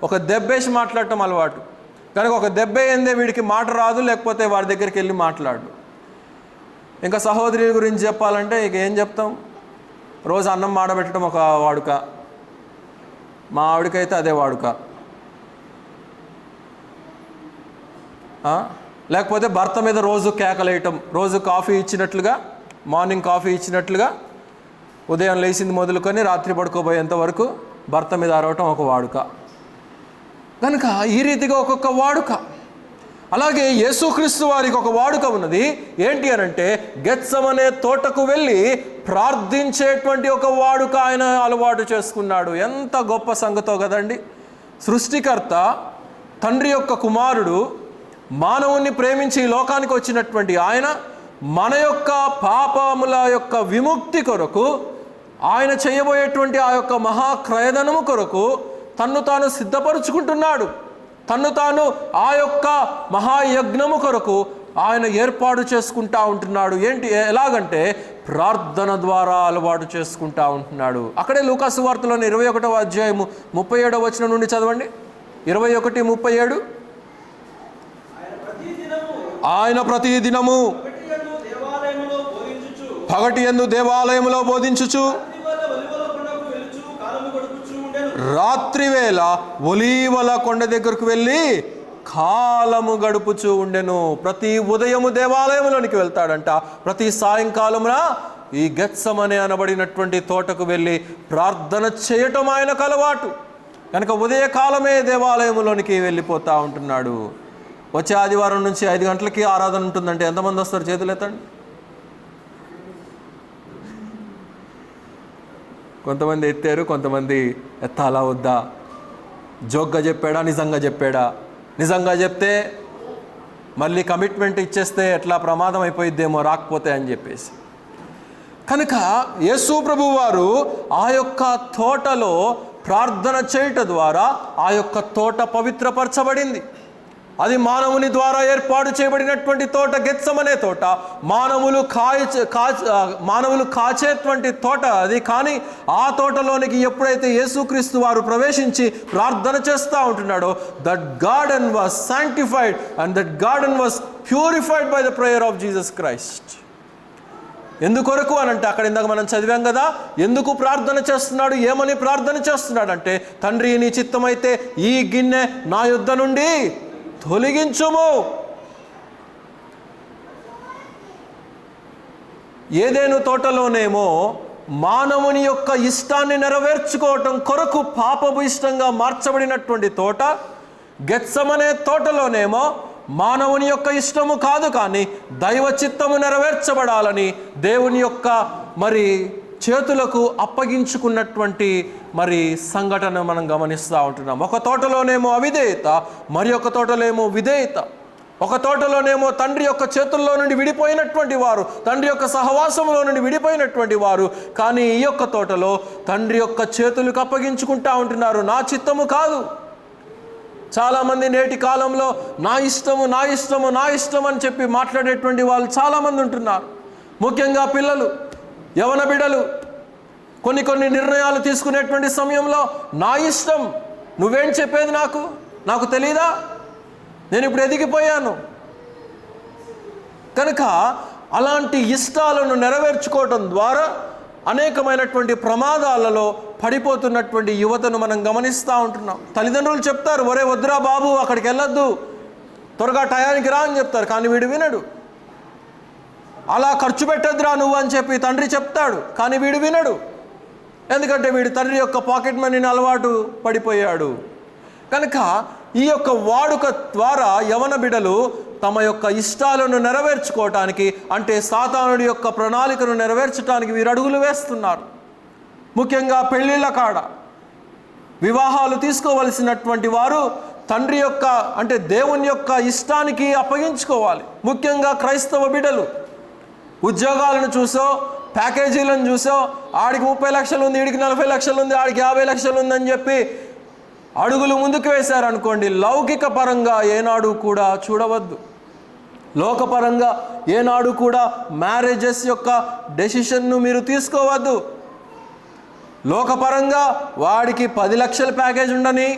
ఒక దెబ్బేసి మాట్లాడటం అలవాటు. కనుక ఒక దెబ్బ ఏందే వీడికి మాట రాదు, లేకపోతే వాడి దగ్గరికి వెళ్ళి మాట్లాడు. ఇంకా సహోదరి గురించి చెప్పాలంటే ఇక ఏం చెప్తాం? రోజు అన్నం మాడబెట్టడం ఒక వాడుక. మా ఆవిడకైతే అదే వాడుక. లేకపోతే భర్త మీద రోజు కేకలేయటం, రోజు కాఫీ ఇచ్చినట్లుగా, మార్నింగ్ కాఫీ ఇచ్చినట్లుగా ఉదయం లేచింది మొదలుకొని రాత్రి పడుకోబోయేంత వరకు భర్త మీద అరవటం ఒక వాడుక. కనుక ఈ రీతిగా ఒక్కొక్క వాడుక. అలాగే యేసుక్రీస్తు వారికి ఒక వాడుక ఉన్నది. ఏంటి అనంటే గెత్సెమనే తోటకు వెళ్ళి ప్రార్థించేటువంటి ఒక వాడుక ఆయన అలవాటు చేసుకున్నాడు. ఎంత గొప్ప సంగతో కదండి. సృష్టికర్త, తండ్రి యొక్క కుమారుడు, మానవుణ్ణి ప్రేమించి ఈ లోకానికి వచ్చినటువంటి ఆయన మన యొక్క పాపముల యొక్క విముక్తి కొరకు, ఆయన చేయబోయేటువంటి ఆ యొక్క మహాక్రయధనము కొరకు తన్ను తాను సిద్ధపరుచుకుంటున్నాడు. తన్ను తాను ఆ యొక్క మహాయజ్ఞము కొరకు ఆయన ఏర్పాటు చేసుకుంటా ఉంటున్నాడు. ఏంటి? ఎలాగంటే ప్రార్థన ద్వారా అలవాటు చేసుకుంటా ఉంటున్నాడు. అక్కడే లూకాసు వార్తలోని 21వ అధ్యాయము 37వ వచనం నుండి చదవండి. 21:37. ఆయన ప్రతి దినము పగటి యందు దేవాలయములో బోధించుచు రాత్రి వేళ ఒలీవల కొండ దగ్గరకు వెళ్ళి కాలము గడుపుచూ ఉండెను. ప్రతి ఉదయము దేవాలయంలోనికి వెళ్తాడంట. ప్రతి సాయంకాలమున ఈ గెత్సెమనే అనబడినటువంటి తోటకు వెళ్ళి ప్రార్థన చేయటం ఆయనకు అలవాటు. కనుక ఉదయకాలమే దేవాలయంలోనికి వెళ్ళిపోతూ ఉంటున్నాడు. వచ్చే ఆదివారం నుంచి 5 గంటలకి ఆరాధన ఉంటుందంటే ఎంతమంది వస్తారు? చేతులు ఎత్తండి. కొంతమంది ఎత్తారు, కొంతమంది ఎత్తాలా వద్దా, జోక్గా చెప్పాడా, నిజంగా చెప్పాడా, నిజంగా చెప్తే మళ్ళీ కమిట్మెంట్ ఇచ్చేస్తే ఎట్లా ప్రమాదం అయిపోయిద్దేమో రాకపోతే అని చెప్పేసి. కనుక యేసు ప్రభు వారు ఆ యొక్క తోటలో ప్రార్థన చేయటం ద్వారా ఆ యొక్క తోట పవిత్రపరచబడింది. అది మానవుని ద్వారా ఏర్పాటు చేయబడినటువంటి తోట గెత్సెమనే తోట. మానవులు కాచేటువంటి తోట అది. కానీ ఆ తోటలోనికి ఎప్పుడైతే యేసుక్రీస్తు వారు ప్రవేశించి ప్రార్థన చేస్తూ ఉంటున్నాడో, that garden was sanctified and that garden was purified by the prayer of Jesus Christ. ఎందుకొరకు అనంటే అక్కడ ఇందాక మనం చదివాం కదా, ఎందుకు ప్రార్థన చేస్తున్నాడు, ఏమని ప్రార్థన చేస్తున్నాడు అంటే, తండ్రి నీ చిత్తమైతే ఈ గిన్నె నా యొద్ద నుండి తొలగించుము. ఏదెను తోటలోనేమో మానవుని యొక్క ఇష్టాన్ని నెరవేర్చుకోవటం కొరకు పాపపు ఇష్టంగా మార్చబడినటువంటి తోట, గెత్సెమనే తోటలోనేమో మానవుని యొక్క ఇష్టము కాదు కానీ దైవ చిత్తము నెరవేర్చబడాలని దేవుని యొక్క చేతులకు అప్పగించుకున్నటువంటి సంఘటన మనం గమనిస్తూ ఉంటున్నాం. ఒక తోటలోనేమో అవిధేయత, మరి ఒక తోటలోనేమో విధేయత. ఒక తోటలోనేమో తండ్రి యొక్క చేతుల్లో నుండి విడిపోయినటువంటి వారు, తండ్రి యొక్క సహవాసంలో నుండి విడిపోయినటువంటి వారు. కానీ ఈ యొక్క తోటలో తండ్రి యొక్క చేతులకు అప్పగించుకుంటా ఉంటున్నారు. నా చిత్తము కాదు. చాలామంది నేటి కాలంలో నా ఇష్టము నా ఇష్టము నా ఇష్టం అని చెప్పి మాట్లాడేటువంటి వాళ్ళు చాలామంది ఉంటున్నారు. ముఖ్యంగా పిల్లలు, యవన బిడ్డలు కొన్ని నిర్ణయాలు తీసుకునేటువంటి సమయంలో నా ఇష్టం, నువ్వేం చెప్పేది నాకు తెలీదా, నేను ఇప్పుడు ఎదిగిపోయాను. కనుక అలాంటి ఇష్టాలను నెరవేర్చుకోవటం ద్వారా అనేకమైనటువంటి ప్రమాదాలలో పడిపోతున్నటువంటి యువతను మనం గమనిస్తూ ఉంటున్నాం. తల్లిదండ్రులు చెప్తారు, ఒరే వద్దురా బాబు అక్కడికి వెళ్ళొద్దు, త్వరగా టయానికి రా అని చెప్తారు. కానీ వీడు వినడు. అలా ఖర్చు పెట్టద్దురా నువ్వు అని చెప్పి తండ్రి చెప్తాడు. కానీ వీడు వినడు. ఎందుకంటే వీడు తండ్రి యొక్క పాకెట్ మనీని అలవాటు పడిపోయాడు. కనుక ఈ యొక్క వాడుక ద్వారా యవన బిడ్డలు తమ యొక్క ఇష్టాలను నెరవేర్చుకోవటానికి, అంటే సాతానుడి యొక్క ప్రణాళికను నెరవేర్చడానికి వీరు అడుగులు వేస్తున్నారు. ముఖ్యంగా పెళ్ళిళ్ళ కాడ వివాహాలు తీసుకోవలసినటువంటి వారు తండ్రి యొక్క, అంటే దేవుని యొక్క ఇష్టానికి అప్పగించుకోవాలి. ముఖ్యంగా క్రైస్తవ బిడ్డలు ఉద్యోగాలను చూసో, ప్యాకేజీలను చూసో, ఆడికి 30 లక్షలు ఉంది, ఈడికి 40 లక్షలు ఉంది, ఆడికి 50 లక్షలు ఉందని చెప్పి అడుగులు ముందుకు వేశారనుకోండి, లౌకిక పరంగా ఏనాడు కూడా చూడవద్దు. లోకపరంగా ఏనాడు కూడా మ్యారేజెస్ యొక్క డెసిషన్ను మీరు తీసుకోవద్దు. లోకపరంగా వాడికి 10 లక్షల ప్యాకేజ్ ఉండని,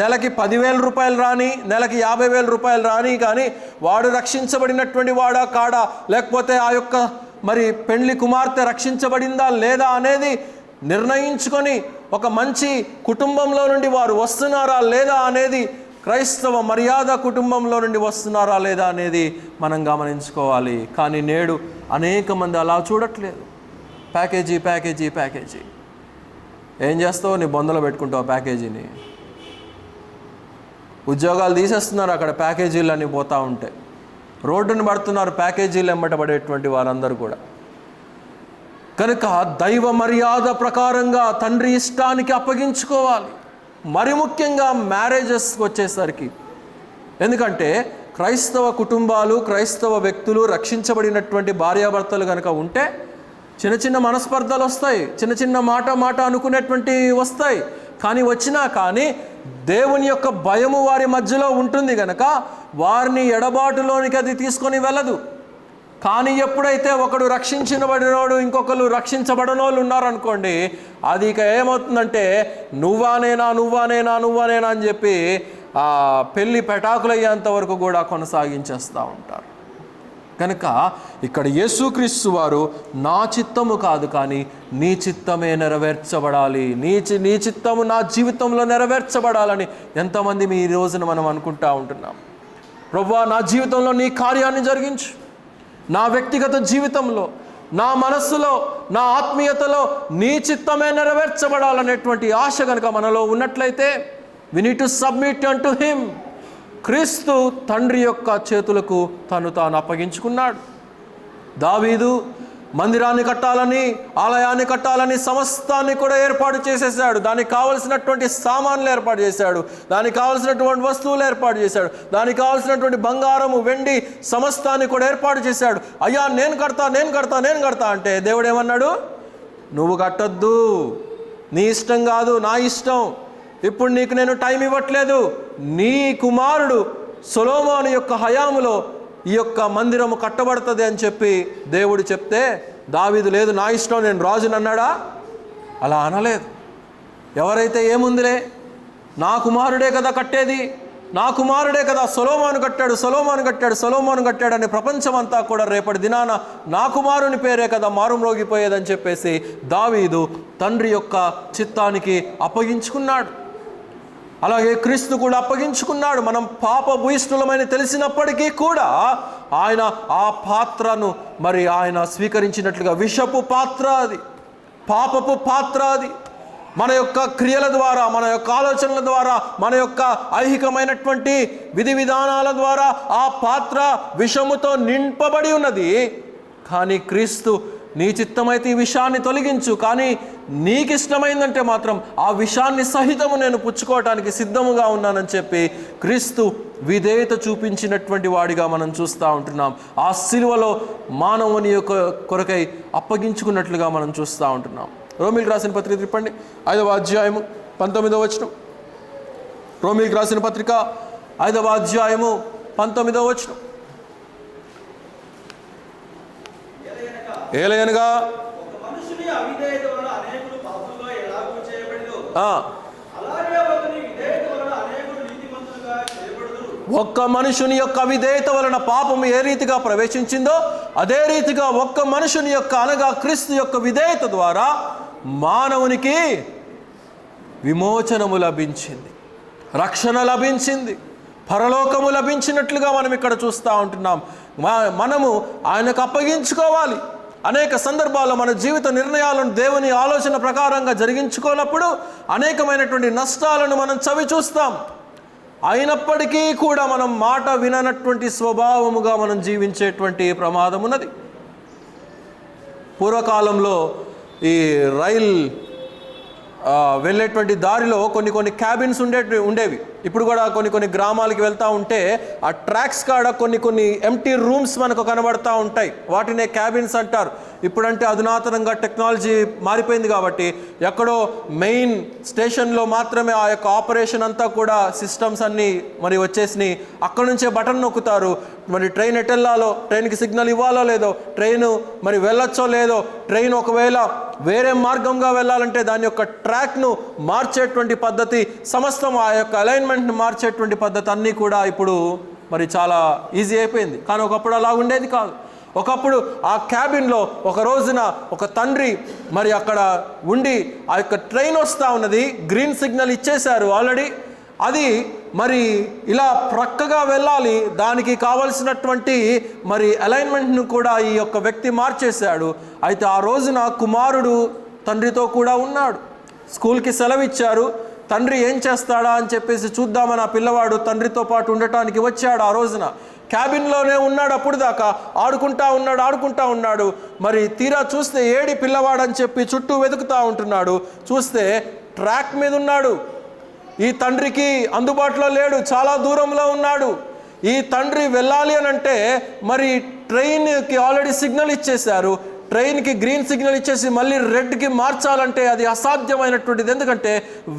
నెలకి 10,000 రూపాయలు రాని, నెలకి 50,000 రూపాయలు రాని, కానీ వాడు రక్షించబడినటువంటి వాడా కాడా, లేకపోతే ఆ యొక్క మరి పెండ్లి కుమార్తె రక్షించబడిందా లేదా అనేది నిర్ణయించుకొని ఒక మంచి కుటుంబంలో నుండి వారు వస్తున్నారా లేదా అనేది, క్రైస్తవ మర్యాద కుటుంబంలో నుండి వస్తున్నారా లేదా అనేది మనం గమనించుకోవాలి. కానీ నేడు అనేక మంది అలా చూడట్లేదు. Package package package. ఏం చేస్తావు? నీ బొందలో పెట్టుకుంటావు ప్యాకేజీని. ఉద్యోగాలు తీసేస్తున్నారు అక్కడ ప్యాకేజీలు అన్నీ పోతూ ఉంటే. రోడ్డును పడుతున్నారు ప్యాకేజీలు వెంబడబడేటువంటి వారందరూ కూడా. కనుక దైవ మర్యాద ప్రకారంగా తండ్రి ఇష్టానికి అప్పగించుకోవాలి. మరి ముఖ్యంగా మ్యారేజెస్కి వచ్చేసరికి, ఎందుకంటే క్రైస్తవ కుటుంబాలు, క్రైస్తవ వ్యక్తులు, రక్షించబడినటువంటి భార్యాభర్తలు కనుక ఉంటే చిన్న చిన్న మనస్పర్ధలు వస్తాయి, చిన్న చిన్న మాట అనుకునేటువంటి వస్తాయి. కానీ వచ్చినా కానీ దేవుని యొక్క భయము వారి మధ్యలో ఉంటుంది కనుక వారిని ఎడబాటులోనికి అది తీసుకొని వెళ్ళదు. కానీ ఎప్పుడైతే ఒకడు రక్షించబడినోడు ఇంకొకరు రక్షించబడనోళ్ళు ఉన్నారనుకోండి, అది ఇక ఏమవుతుందంటే నువ్వానేనా అని చెప్పి ఆ పెళ్ళి పెటాకులయ్యేంత వరకు కూడా కొనసాగించేస్తూ ఉంటారు. కనుక ఇక్కడ యేసుక్రీస్తు వారు నా చిత్తము కాదు కానీ నీ చిత్తమే నెరవేర్చబడాలి, నీ చిత్తము నా జీవితంలో నెరవేర్చబడాలని ఎంతమంది ఈ రోజున మనం అనుకుంటా ఉంటున్నాం. ప్రభువా, నా జీవితంలో నీ కార్యాన్ని జరిగించు, నా వ్యక్తిగత జీవితంలో, నా మనస్సులో, నా ఆత్మీయతలో నీ చిత్తమే నెరవేర్చబడాలనేటువంటి ఆశ కనుక మనలో ఉన్నట్లయితే we need to submit unto him. క్రీస్తు తండ్రి యొక్క చేతులకు తాను అప్పగించుకున్నాడు. దావీదు మందిరాన్ని కట్టాలని, ఆలయాన్ని కట్టాలని సమస్తాన్ని కూడా ఏర్పాటు చేసేసాడు. దానికి కావలసినటువంటి సామాన్లు ఏర్పాటు చేశాడు, దానికి కావలసినటువంటి వస్తువులు ఏర్పాటు చేశాడు, దానికి కావలసినటువంటి బంగారము, వెండి సమస్తాన్ని కూడా ఏర్పాటు చేశాడు. అయ్యా నేను కడతా అంటే దేవుడు ఏమన్నాడు? నువ్వు కట్టొద్దు, నీ ఇష్టం కాదు, నా ఇష్టం. ఇప్పుడు నీకు నేను టైం ఇవ్వట్లేదు. నీ కుమారుడు సొలొమోను యొక్క హయాములో ఈ యొక్క మందిరము కట్టబడుతుంది అని చెప్పి దేవుడు చెప్తే దావీదు లేదు, నా ఇష్టం, నేను రాజుని అన్నాడా? అలా అనలేదు. ఎవరైతే ఏముందిలే, నా కుమారుడే కదా కట్టేది, నా కుమారుడే కదా సొలొమోను కట్టాడు అని ప్రపంచమంతా కూడా రేపటి దినాన నా కుమారుని పేరే కదా మారుమ్రోగిపోయేదని చెప్పేసి దావీదు తండ్రి యొక్క చిత్తానికి అప్పగించుకున్నాడు. అలాగే క్రీస్తు కూడా అప్పగించుకున్నాడు. మనం పాపభూయిష్ఠులమని తెలిసినప్పటికీ కూడా ఆయన ఆ పాత్రను మరి ఆయన స్వీకరించినట్లుగా, విషపు పాత్ర అది, పాపపు పాత్ర అది. మన యొక్క క్రియల ద్వారా, మన యొక్క ఆలోచనల ద్వారా, మన యొక్క ఐహికమైనటువంటి విధి విధానాల ద్వారా ఆ పాత్ర విషముతో నింపబడి ఉన్నది. కానీ క్రీస్తు నీ చిత్తమైతే ఈ విషయాన్ని తొలగించు, కానీ నీకు ఇష్టమైందంటే మాత్రం ఆ విషయాన్ని సహితము నేను పుచ్చుకోవటానికి సిద్ధముగా ఉన్నానని చెప్పి క్రీస్తు విధేయత చూపించినటువంటి వాడిగా మనం చూస్తూ ఉంటున్నాం. ఆ సిలువలో మానవుని యొక్క కొరకై అప్పగించుకున్నట్లుగా మనం చూస్తూ ఉంటున్నాం. రోమీలకు రాసిన పత్రిక తిప్పండి, 5వ అధ్యాయము 19వ వచనం. రోమీలకు రాసిన పత్రిక 5వ అధ్యాయము 19వ వచనం. ఏలయనగా ఒక్క మనుషుని యొక్క అవిధేయత వలన పాపము ఏ రీతిగా ప్రవేశించిందో అదే రీతిగా ఒక్క మనుషుని యొక్క అనగా క్రీస్తు యొక్క విధేయత ద్వారా మానవునికి విమోచనము లభించింది, రక్షణ లభించింది, పరలోకము లభించినట్లుగా మనం ఇక్కడ చూస్తూ ఉంటున్నాం. మనము ఆయనకు అప్పగించుకోవాలి. అనేక సందర్భాల్లో మన జీవిత నిర్ణయాలను దేవుని ఆలోచన ప్రకారంగా జరిగించుకోనప్పుడు అనేకమైనటువంటి నష్టాలను మనం చవి చూస్తాం. అయినప్పటికీ కూడా మనం మాట విననటువంటి స్వభావముగా మనం జీవించేటువంటి ప్రమాదం ఉన్నది. పూర్వకాలంలో ఈ రైల్ వెళ్ళేటువంటి దారిలో కొన్ని క్యాబిన్స్ ఉండేవి. ఇప్పుడు కూడా కొన్ని గ్రామాలకి వెళ్తూ ఉంటే ఆ ట్రాక్స్ కాడ కొన్ని ఎంటీ రూమ్స్ మనకు కనబడతా ఉంటాయి. వాటినే క్యాబిన్స్ అంటారు. ఇప్పుడంటే అధునాతనంగా టెక్నాలజీ మారిపోయింది కాబట్టి ఎక్కడో మెయిన్ స్టేషన్లో మాత్రమే ఆ యొక్క ఆపరేషన్ అంతా కూడా సిస్టమ్స్ అన్నీ మరి వచ్చేసినాయి. అక్కడ నుంచే బటన్ నొక్కుతారు. మరి ట్రైన్ ఎటు వెళ్ళాలో, ట్రైన్కి సిగ్నల్ ఇవ్వాలో లేదో, ట్రైను మరి వెళ్ళొచ్చో లేదో, ట్రైన్ ఒకవేళ వేరే మార్గంగా వెళ్ళాలంటే దాని యొక్క ట్రాక్ను మార్చేటువంటి పద్ధతి, సమస్తం ఆ యొక్క అలైన్మెంట్ను మార్చేటువంటి పద్ధతి అన్నీ కూడా ఇప్పుడు మరి చాలా ఈజీ అయిపోయింది. కానీ ఒకప్పుడు అలా ఉండేది కాదు. ఒకప్పుడు ఆ క్యాబిన్లో ఒక రోజున ఒక తండ్రి మరి అక్కడ ఉండి ఆ యొక్క ట్రైన్ వస్తూ ఉన్నది, గ్రీన్ సిగ్నల్ ఇచ్చేశారు ఆల్రెడీ, అది మరి ఇలా ప్రక్కగా వెళ్ళాలి, దానికి కావలసినటువంటి మరి అలైన్మెంట్ను కూడా ఈ యొక్క వ్యక్తి మార్చేశాడు. అయితే ఆ రోజున కుమారుడు తండ్రితో కూడా ఉన్నాడు. స్కూల్కి సెలవు ఇచ్చారు. తండ్రి ఏం చేస్తాడా అని చెప్పేసి చూద్దామని ఆ పిల్లవాడు తండ్రితో పాటు ఉండటానికి వచ్చాడు. ఆ రోజున క్యాబిన్లోనే ఉన్నాడు. అప్పుడు దాకా ఆడుకుంటా ఉన్నాడు. మరి తీరా చూస్తే ఏడి పిల్లవాడని చెప్పి చుట్టూ వెతుకుతూ ఉంటున్నాడు. చూస్తే ట్రాక్ మీద ఉన్నాడు. ఈ తండ్రికి అందుబాటులో లేడు, చాలా దూరంలో ఉన్నాడు. ఈ తండ్రి వెళ్ళాలి అని అంటే మరి ట్రైన్కి ఆల్రెడీ సిగ్నల్ ఇచ్చేశారు. ట్రైన్కి గ్రీన్ సిగ్నల్ ఇచ్చేసి మళ్ళీ రెడ్కి మార్చాలంటే అది అసాధ్యమైనటువంటిది. ఎందుకంటే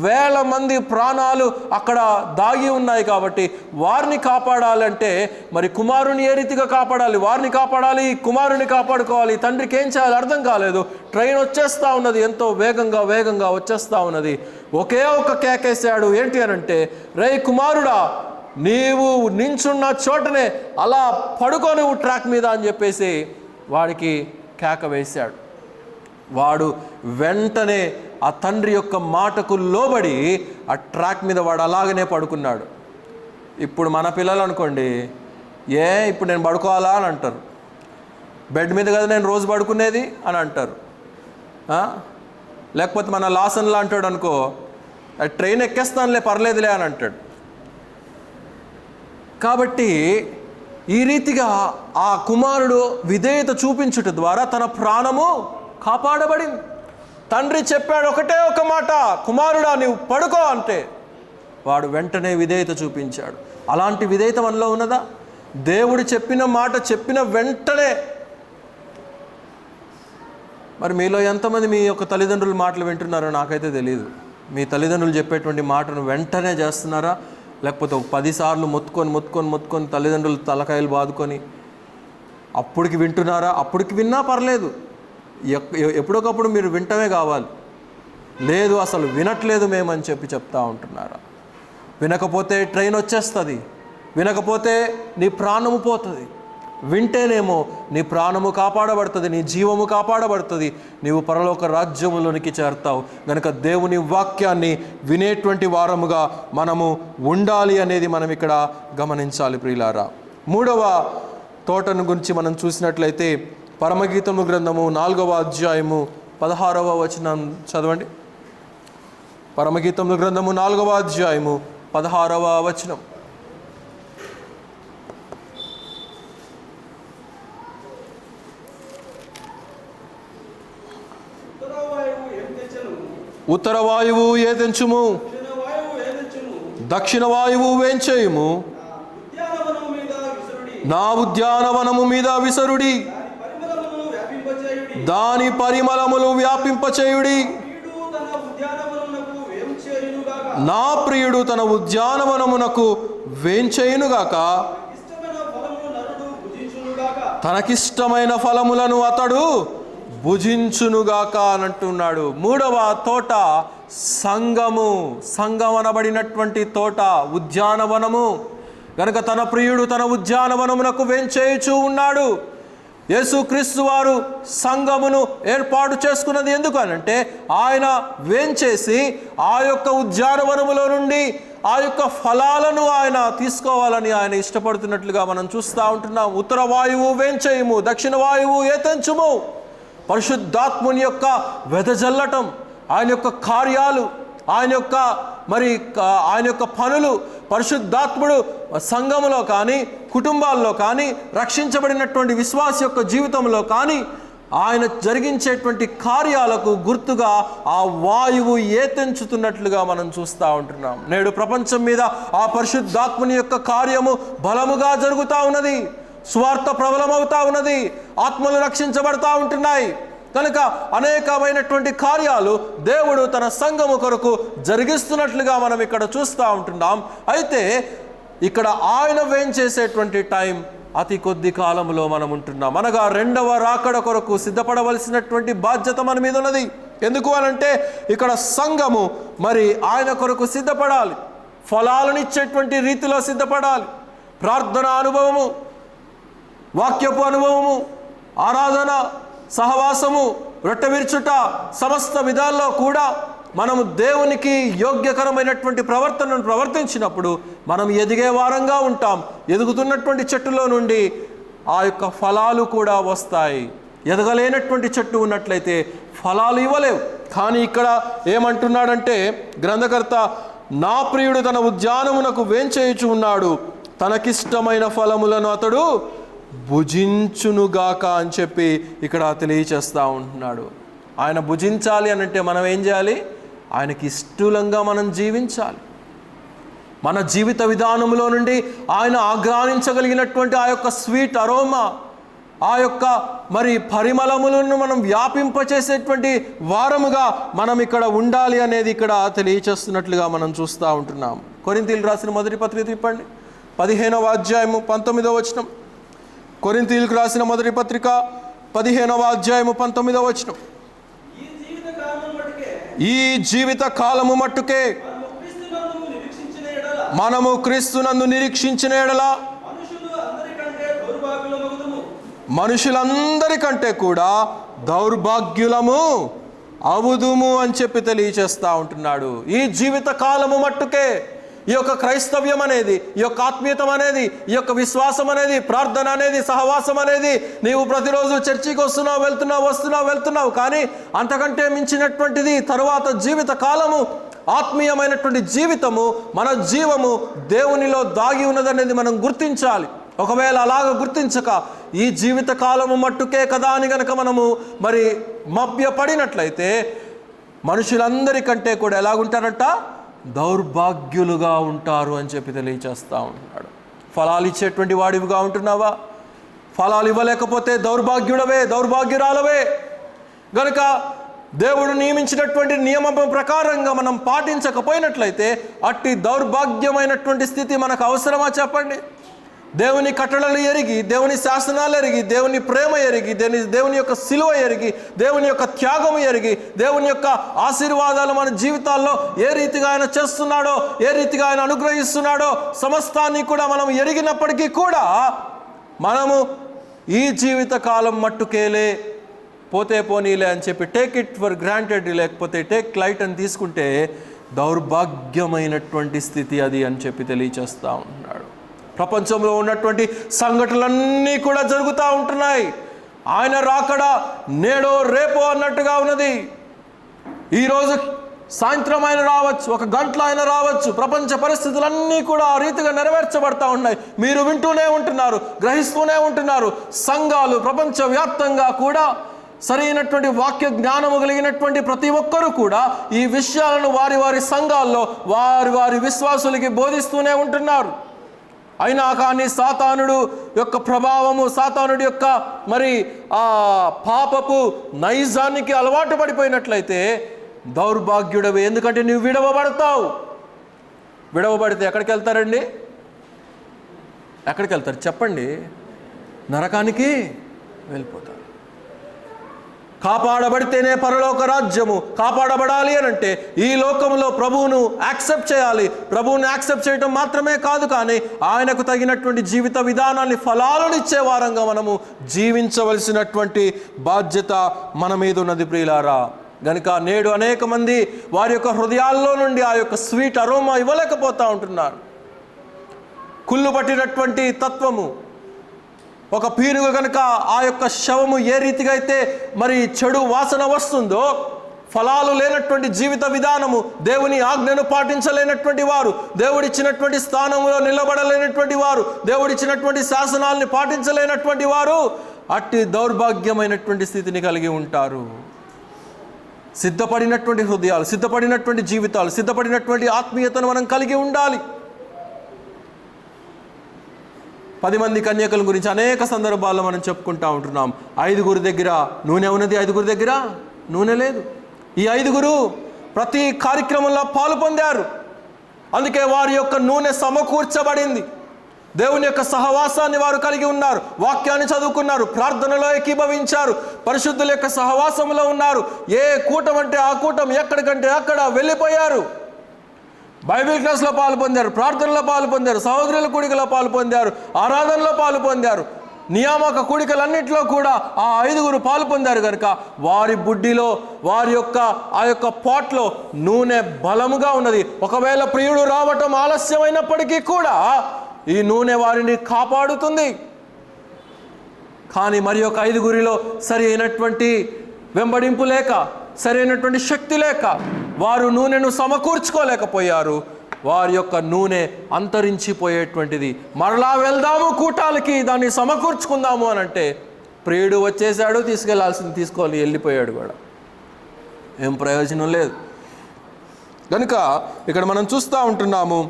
వేల మంది ప్రాణాలు అక్కడ దాగి ఉన్నాయి కాబట్టి వారిని కాపాడాలంటే మరి కుమారుని ఏ రీతిగా కాపాడాలి, వారిని కాపాడాలి, కుమారుని కాపాడుకోవాలి. తండ్రికి ఏం చేయాలి అర్థం కాలేదు. ట్రైన్ వచ్చేస్తూ ఉన్నది, ఎంతో వేగంగా వచ్చేస్తూ ఉన్నది. ఒకే ఒక కేకేశాడు. ఏంటి అనంటే, రే కుమారుడా, నీవు నించున్న చోటనే అలా పడుకో నువ్వు ట్రాక్ మీద అని చెప్పేసి వాడికి కేక వేశాడు. వాడు వెంటనే ఆ తండ్రి యొక్క మాటకు లోబడి ఆ ట్రాక్ మీద వాడు అలాగనే పడుకున్నాడు. ఇప్పుడు మన పిల్లలు అనుకోండి, ఇప్పుడు నేను పడుకోవాలా అని అంటారు. బెడ్ మీద కదా నేను రోజు పడుకునేది అని అంటారు. లేకపోతే మన లాసన్లా అంటాడు అనుకో, ట్రైన్ ఎక్కేస్తానులే పర్లేదులే అని అంటాడు. కాబట్టి ఈ రీతిగా ఆ కుమారుడు విధేయత చూపించుట ద్వారా తన ప్రాణము కాపాడబడింది. తండ్రి చెప్పాడు ఒకటే ఒక మాట, కుమారుడా నీవు పడుకో అంటే వాడు వెంటనే విధేయత చూపించాడు. అలాంటి విధేయత మనలో ఉన్నదా? దేవుడు చెప్పిన మాట చెప్పిన వెంటనే. మరి మీలో ఎంతమంది మీ యొక్క తల్లిదండ్రుల మాటలు వింటున్నారో నాకైతే తెలియదు. మీ తల్లిదండ్రులు చెప్పేటువంటి మాటను వెంటనే చేస్తున్నారా, లేకపోతే ఒక 10 సార్లు మొత్తుకొని తల్లిదండ్రులు తలకాయలు బాదుకొని అప్పటికి వింటున్నారా? అప్పటికి విన్నా పర్లేదు, ఎప్పుడొకప్పుడు మీరు వింటమే కావాలి. లేదు అసలు వినట్లేదు మేమని చెప్తా ఉంటున్నారా? వినకపోతే ట్రైన్ వచ్చేస్తుంది, వినకపోతే నీ ప్రాణము పోతుంది. వింటేనేమో నీ ప్రాణము కాపాడబడుతుంది, నీ జీవము కాపాడబడుతుంది, నీవు పరలోక రాజ్యములోనికి చేరుతావు. గనుక దేవుని వాక్యాన్ని వినేటువంటి వారముగా మనము ఉండాలి అనేది మనం ఇక్కడ గమనించాలి ప్రియులారా. 3వ తోటను గురించి మనం చూసినట్లయితే పరమగీతము గ్రంథము 4వ అధ్యాయము 16వ వచనం చదవండి. పరమగీతము గ్రంథము 4వ అధ్యాయము 16వ వచనం. ఉత్తర వాయువు ఏ తెంచుము, దక్షిణ వాయువు వేంచేయుము, నా ఉద్యానవనము మీద విసరుడి, దాని పరిమళములు వ్యాపింపచేయుడి. నా ప్రియుడు తన ఉద్యానవనమునకు వేంచేయునుగాక, తనకిష్టమైన ఫలములను అతడు భుజించునుగాక అని అంటున్నాడు. 3వ తోట సంఘం అనబడినటువంటి తోట, ఉద్యానవనము. కనుక తన ప్రియుడు తన ఉద్యానవనమునకు వేంచేయుచూ ఉన్నాడు. యేసుక్రీస్తు వారు సంఘమును ఏర్పాటు చేసుకున్నది ఎందుకు అనంటే, ఆయన వేంచేసి ఆ యొక్క ఉద్యానవనములో నుండి ఆ యొక్క ఫలాలను ఆయన తీసుకోవాలని ఆయన ఇష్టపడుతున్నట్లుగా మనం చూస్తూ ఉంటున్నాం. ఉత్తర వాయువు వేంచేయుము, దక్షిణ వాయువు ఏతంచుము. పరిశుద్ధాత్ముని యొక్క వెదజల్లటం, ఆయన యొక్క కార్యాలు, ఆయన యొక్క పనులు, పరిశుద్ధాత్ముడు సంఘములో కానీ కుటుంబాల్లో కానీ రక్షించబడినటువంటి విశ్వాస యొక్క జీవితంలో కానీ ఆయన జరిగించేటువంటి కార్యాలకు గుర్తుగా ఆ వాయువు ఏతెంచుతున్నట్లుగా మనం చూస్తూ ఉంటున్నాం. నేడు ప్రపంచం మీద ఆ పరిశుద్ధాత్మని యొక్క కార్యము బలముగా జరుగుతూ ఉన్నది. స్వార్థ ప్రబలమవుతా ఉన్నది. ఆత్మలు రక్షించబడతా ఉంటున్నాయి. కనుక అనేకమైనటువంటి కార్యాలు దేవుడు తన సంఘము కొరకు జరిగిస్తున్నట్లుగా మనం ఇక్కడ చూస్తూ ఉంటున్నాం. అయితే ఇక్కడ ఆయన వేంచేసేటువంటి టైం అతి కొద్ది కాలంలో మనం ఉంటున్నాం. అనగా రెండవ రాకడ కొరకు సిద్ధపడవలసినటువంటి బాధ్యత మన మీద ఉన్నది. ఎందుకు అనంటే ఇక్కడ సంఘము మరి ఆయన కొరకు సిద్ధపడాలి. ఫలాలనిచ్చేటువంటి రీతిలో సిద్ధపడాలి. ప్రార్థన అనుభవము, వాక్యపు అనుభవము, ఆరాధన, సహవాసము, రొట్టె విరుచుట, సమస్త విధాల్లో కూడా మనము దేవునికి యోగ్యకరమైనటువంటి ప్రవర్తనను ప్రవర్తించినప్పుడు మనం ఎదిగే వారంగా ఉంటాం. ఎదుగుతున్నటువంటి చెట్టులో నుండి ఆ యొక్క ఫలాలు కూడా వస్తాయి. ఎదగలేనటువంటి చెట్టు ఉన్నట్లయితే ఫలాలు ఇవ్వలేవు. కానీ ఇక్కడ ఏమంటున్నాడంటే గ్రంథకర్త, నా ప్రియుడు తన ఉద్యానమునకు వేంచేయుచు ఉన్నాడు, తనకిష్టమైన ఫలములను అతడు భుజించునుగాక అని చెప్పి ఇక్కడ తెలియచేస్తూ ఉంటున్నాడు. ఆయన భుజించాలి అనంటే మనం ఏం చేయాలి? ఆయనకి ఇష్టంగా మనం జీవించాలి. మన జీవిత విధానంలో నుండి ఆయన ఆగ్రానించగలిగినటువంటి ఆ యొక్క స్వీట్ అరోమా, ఆ యొక్క మరి పరిమళములను మనం వ్యాపింపచేసేటువంటి వారముగా మనం ఇక్కడ ఉండాలి అనేది ఇక్కడ తెలియచేస్తున్నట్లుగా మనం చూస్తూ ఉంటున్నాం. కొరింథీయులకు రాసిన మొదటి పత్రిక తిప్పండి, 15వ అధ్యాయము 19వ వచనం. కొరింథీయులకు రాసిన మొదటి పత్రిక 15వ అధ్యాయము 19వ వచనం. ఈ జీవిత కాలము మట్టుకే మనము క్రీస్తునందు నిరీక్షించిన ఎడల మనుషులందరికంటే కూడా దౌర్భాగ్యులము అవుదుము అని చెప్పి తెలియచేస్తూ ఉంటున్నాడు. ఈ జీవిత కాలము మట్టుకే ఈ యొక్క క్రైస్తవ్యం అనేది, ఈ యొక్క ఆత్మీయతం అనేది, ఈ యొక్క విశ్వాసం అనేది, ప్రార్థన అనేది, సహవాసం అనేది, నీవు ప్రతిరోజు చర్చికి వస్తున్నావు, వెళ్తున్నావు, కానీ అంతకంటే మించినటువంటిది తరువాత జీవిత కాలము, ఆత్మీయమైనటువంటి జీవితము, మన జీవము దేవునిలో దాగి ఉన్నదనేది మనం గుర్తించాలి. ఒకవేళ అలాగ గుర్తించక ఈ జీవిత కాలము మట్టుకే కదా అని గనక మనము మరి మభ్యపడినట్లయితే మనుషులందరికంటే కూడా ఎలాగుంటారట? దౌర్భాగ్యులుగా ఉంటారు అని చెప్పి తెలియచేస్తూ ఉంటాడు. ఫలాలు ఇచ్చేటువంటి వాడివిగా ఉంటున్నావా? ఫలాలు ఇవ్వలేకపోతే దౌర్భాగ్యుడవే, దౌర్భాగ్యురాలవే. గనుక దేవుడు నియమించినటువంటి నియమం ప్రకారంగా మనం పాటించకపోయినట్లయితే అట్టి దౌర్భాగ్యమైనటువంటి స్థితి మనకు అవసరమా చెప్పండి? దేవుని కట్టడలు ఎరిగి, దేవుని శాసనాలు ఎరిగి, దేవుని ప్రేమ ఎరిగి, దేవుని యొక్క సిలువ ఎరిగి, దేవుని యొక్క త్యాగము ఎరిగి, దేవుని యొక్క ఆశీర్వాదాలు మన జీవితాల్లో ఏ రీతిగా ఆయన చేస్తున్నాడో, ఏ రీతిగా ఆయన అనుగ్రహిస్తున్నాడో సమస్తాన్ని కూడా మనం ఎరిగినప్పటికీ కూడా మనము ఈ జీవిత కాలం మట్టుకేలే, పోతే పోనీలే అని చెప్పి టేక్ ఇట్ ఫర్ గ్రాంటెడ్, లేకపోతే టేక్ లైట్ అని తీసుకుంటే దౌర్భాగ్యమైనటువంటి స్థితి అది అని చెప్పి తెలియచేస్తూ ఉన్నాడు. ప్రపంచంలో ఉన్నటువంటి సంఘటనలన్నీ కూడా జరుగుతూ ఉంటున్నాయి. ఆయన రాకడ నేడో రేపో అన్నట్టుగా ఉన్నది. ఈరోజు సాయంత్రం ఆయన రావచ్చు, ఒక గంటలో ఆయన రావచ్చు. ప్రపంచ పరిస్థితులన్నీ కూడా ఆ రీతిగా నెరవేర్చబడతా ఉన్నాయి. మీరు వింటూనే ఉంటున్నారు, గ్రహిస్తూనే ఉంటున్నారు. సంఘాలు ప్రపంచవ్యాప్తంగా కూడా సరైనటువంటి వాక్య జ్ఞానము కలిగినటువంటి ప్రతి ఒక్కరూ కూడా ఈ విషయాలను వారి వారి సంఘాల్లో వారి వారి విశ్వాసులకి బోధిస్తూనే ఉంటున్నారు. అయినా కానీ సాతానుడు యొక్క ప్రభావము, సాతానుడి యొక్క మరి ఆ పాపపు నైజానికి అలవాటు పడిపోయినట్లయితే దౌర్భాగ్యుడవే. ఎందుకంటే నువ్వు విడవబడతావు. విడవబడితే ఎక్కడికి వెళ్తారండి? ఎక్కడికి వెళ్తారు చెప్పండి? నరకానికి వెళ్ళిపోతారు. కాపాడబడితేనే పరలోక రాజ్యము. కాపాడబడాలి అనంటే ఈ లోకంలో ప్రభువును యాక్సెప్ట్ చేయాలి. ప్రభువును యాక్సెప్ట్ చేయడం మాత్రమే కాదు, కానీ ఆయనకు తగినటువంటి జీవిత విధానాన్ని, ఫలాలను ఇచ్చే వారంగా మనము జీవించవలసినటువంటి బాధ్యత మన మీద ఉన్నది ప్రియులారా. గనుక నేడు అనేక మంది వారి యొక్క హృదయాల్లో నుండి ఆ యొక్క స్వీట్ అరోమా ఇవ్వలేకపోతూ ఉంటున్నారు. కుళ్ళు పట్టినటువంటి తత్వము, ఒక పీనుగ కనుక ఆ యొక్క శవము ఏ రీతిగా అయితే మరి చెడు వాసన వస్తుందో, ఫలాలు లేనటువంటి జీవిత విధానము, దేవుని ఆజ్ఞను పాటించలేనటువంటి వారు, దేవుడిచ్చినటువంటి స్థానంలో నిలబడలేనటువంటి వారు, దేవుడిచ్చినటువంటి శాసనాల్ని పాటించలేనటువంటి వారు అట్టి దౌర్భాగ్యమైనటువంటి స్థితిని కలిగి ఉంటారు. సిద్ధపడినటువంటి హృదయాలు, సిద్ధపడినటువంటి జీవితాలు, సిద్ధపడినటువంటి ఆత్మీయతను మనం కలిగి ఉండాలి. 10 మంది కన్యకల గురించి అనేక సందర్భాల్లో మనం చెప్పుకుంటూ ఉంటున్నాం. 5 దగ్గర నూనె ఉన్నది, 5 దగ్గర నూనె లేదు. ఈ 5 ప్రతి కార్యక్రమంలో పాలు పొందారు. అందుకే వారి యొక్క నూనె సమకూర్చబడింది. దేవుని యొక్క సహవాసాన్ని వారు కలిగి ఉన్నారు, వాక్యాన్ని చదువుకున్నారు, ప్రార్థనలో ఏకీభవించారు, పరిశుద్ధుల యొక్క సహవాసంలో ఉన్నారు. ఏ కూటం అంటే ఆ కూటం, ఎక్కడికంటే అక్కడ వెళ్ళిపోయారు. బైబిల్ క్లాస్లో పాలు పొందారు, ప్రార్థనలో పాలు పొందారు, సహోదరుల కూడికలో పాలు పొందారు, ఆరాధనలో పాలు పొందారు. నియామక కూడికలన్నింటిలో కూడా ఆ 5 పాలు పొందారు కనుక వారి బుడ్డిలో, వారి యొక్క ఆ యొక్క పాట్లో నూనె బలముగా ఉన్నది. ఒకవేళ ప్రియుడు రావటం ఆలస్యమైనప్పటికీ కూడా ఈ నూనె వారిని కాపాడుతుంది. కానీ మరి ఒక 5 సరి అయినటువంటి వెంబడింపు లేక, సరి అయినటువంటి శక్తి లేక వారు నూనెను సమకూర్చుకోలేకపోయారు. వారి యొక్క నూనె అంతరించిపోయేటువంటిది. మరలా వెళ్దాము కూటాలకి, దాన్ని సమకూర్చుకుందాము అని అంటే ప్రియుడు వచ్చేసాడు, తీసుకెళ్లాల్సింది తీసుకొని వెళ్ళిపోయాడు కూడా. ఏం ప్రయోజనం లేదు. కనుక ఇక్కడ మనం చూస్తూ ఉంటున్నాము,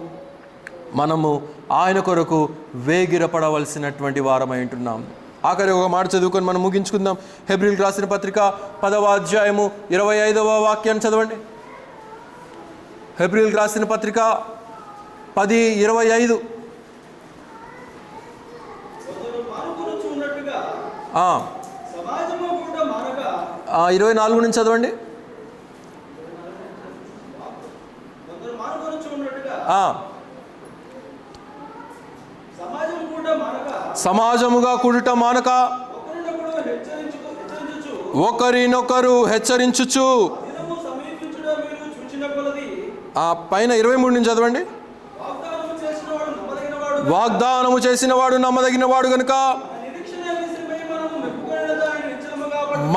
మనము ఆయన కొరకు వేగిరపడవలసినటువంటి వారమై ఉంటున్నాము. ఆఖరి ఒక మాట చదువుకొని మనం ముగించుకుందాం. హెబ్రీయులకు రాసిన పత్రిక 10వ అధ్యాయము 25వ వాక్యాన్ని చదవండి. హెబ్రీయులకు రాసిన పత్రిక 10:25. 24 నుంచి చదవండి. సమాజముగా కూడుట మానక ఒకరినొకరు హెచ్చరించుచు. పైన 23 నుంచి చదవండి. వాగ్దానము చేసిన వాడు నమ్మదగిన వాడు గనుక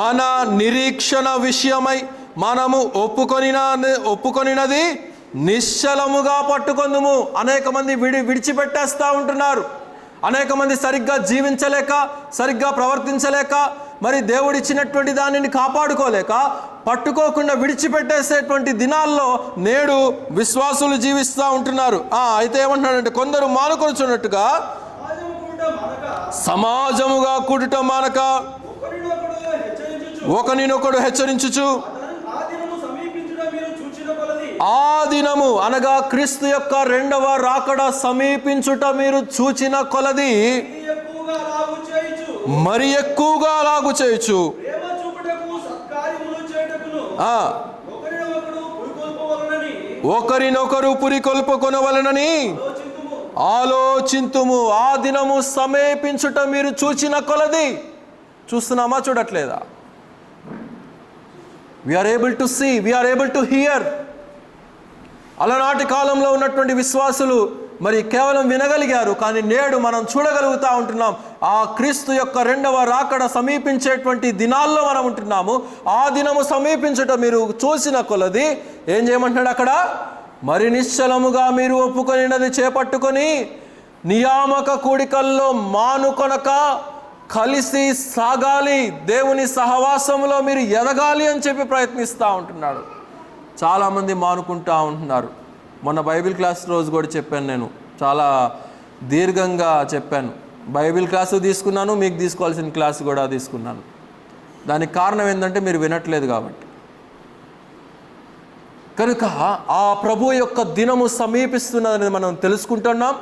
మన నిరీక్షణ విషయమై మనము ఒప్పుకొనినది నిశ్చలముగా పట్టుకొందుము. అనేక మంది విడిచిపెట్టేస్తూ ఉంటున్నారు. అనేక మంది సరిగ్గా జీవించలేక, సరిగ్గా ప్రవర్తించలేక, మరి దేవుడిచ్చినటువంటి దానిని కాపాడుకోలేక, పట్టుకోకుండా విడిచిపెట్టేసేటువంటి దినాల్లో నేడు విశ్వాసులు జీవిస్తూ ఉంటున్నారు. అయితే ఏమంటున్నాడంటే, కొందరు మానుకొనుచున్నట్టుగా సమాజముగా కూడుట మానక ఒకరినొకడు హెచ్చరించుచు. ఆ దినము అనగా క్రీస్తు యొక్క 2వ రాకడ సమీపించుట మీరు చూచిన కొలది మరి ఎక్కువగా లాగు చేయొచ్చు. ఒకరినొకరు పురికొల్పుకొనవలెనని ఆలోచింతుము. ఆ దినము సమీపించుట మీరు చూచిన కొలది. చూస్తున్నామా, చూడట్లేదా? we are able to see, we are able to hear. అలనాటి కాలంలో ఉన్నటువంటి విశ్వాసులు మరి కేవలం వినగలిగారు, కానీ నేడు మనం చూడగలుగుతూ ఉంటున్నాం. ఆ క్రీస్తు యొక్క 2వ రాకడ సమీపించేటువంటి దినాల్లో మనం ఉంటున్నాము. ఆ దినము సమీపించుట మీరు చూసిన కొలది ఏం చేయమంటున్నాడు అక్కడ? మరి నిశ్చలముగా మీరు ఒప్పుకొనినది చేపట్టుకొని నియామక కూడికల్లో మానుకొనక కలిసి సాగాలి, దేవుని సహవాసంలో మీరు ఎదగాలి అని చెప్పి ప్రయత్నిస్తూ ఉంటున్నాడు. చాలామంది మానుకుంటూ ఉంటున్నారు. మొన్న బైబిల్ క్లాస్ రోజు కూడా చెప్పాను, నేను చాలా దీర్ఘంగా చెప్పాను. బైబిల్ క్లాసు తీసుకున్నాను, మీకు తీసుకోవాల్సిన క్లాసు కూడా తీసుకున్నాను. దానికి కారణం ఏంటంటే మీరు వినట్లేదు కాబట్టి. కనుక ఆ ప్రభు యొక్క దినము సమీపిస్తున్నదని మనం తెలుసుకుంటున్నాం.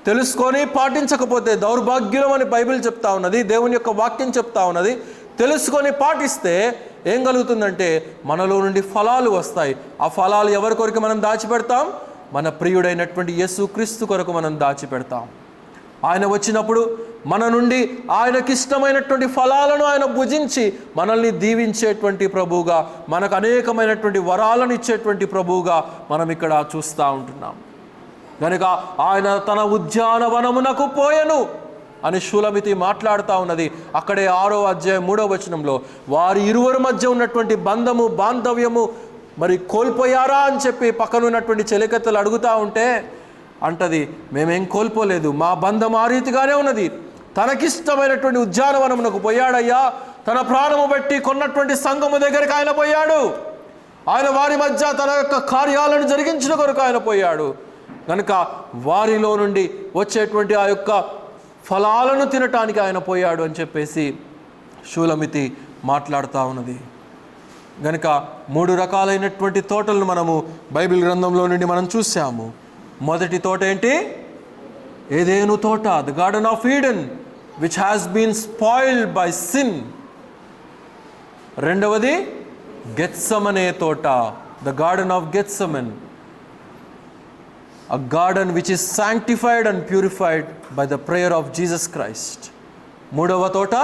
తెలుసుకొని పాటించకపోతే దౌర్భాగ్యం అని బైబిల్ చెప్తా ఉన్నది, దేవుని యొక్క వాక్యం చెప్తా ఉన్నది. తెలుసుకొని పాటిస్తే ఏం కలుగుతుందంటే మనలో నుండి ఫలాలు వస్తాయి. ఆ ఫలాలు ఎవరి కొరకు మనం దాచిపెడతాం? మన ప్రియుడైనటువంటి యేసుక్రీస్తు కొరకు మనం దాచిపెడతాం. ఆయన వచ్చినప్పుడు మన నుండి ఆయనకిష్టమైనటువంటి ఫలాలను ఆయన భుజించి మనల్ని దీవించేటువంటి ప్రభువుగా, మనకు అనేకమైనటువంటి వరాలను ఇచ్చేటువంటి ప్రభువుగా మనం ఇక్కడ చూస్తూ ఉంటున్నాం. కనుక ఆయన తన ఉద్యానవనమునకు పోయెను అని షూలమితి మాట్లాడుతూ ఉన్నది. అక్కడే 6వ అధ్యాయం 3వ వచనంలో వారి ఇరువురి మధ్య ఉన్నటువంటి బంధము, బాంధవ్యము మరి కోల్పోయారా అని చెప్పి పక్కన ఉన్నటువంటి చెలికత్తెలు అడుగుతూ ఉంటే అంటది, మేమేం కోల్పోలేదు, మా బంధం ఆ రీతిగానే ఉన్నది. తనకిష్టమైనటువంటి ఉద్యానవనమునకు పోయాడయ్యా. తన ప్రాణము బట్టి కొన్నటువంటి సంఘము దగ్గరికి ఆయన పోయాడు. ఆయన వారి మధ్య తన యొక్క కార్యాలను జరిగించిన కొరకు ఆయన పోయాడు. కనుక వారిలో నుండి వచ్చేటువంటి ఆ యొక్క ఫలాలను తినటానికి ఆయన పోయాడు అని చెప్పేసి షూలమితి మాట్లాడుతూ ఉన్నది. కనుక 3 రకాలైనటువంటి తోటలను మనము బైబిల్ గ్రంథంలో నుండి మనం చూసాము. మొదటి తోట ఏంటి? ఏదేను తోట, the garden of Eden which has been spoiled by sin. రెండవది గెత్సెమనే తోట, the garden of Gethsemane, a garden which is sanctified and purified by the prayer of Jesus Christ. మూడవ తోట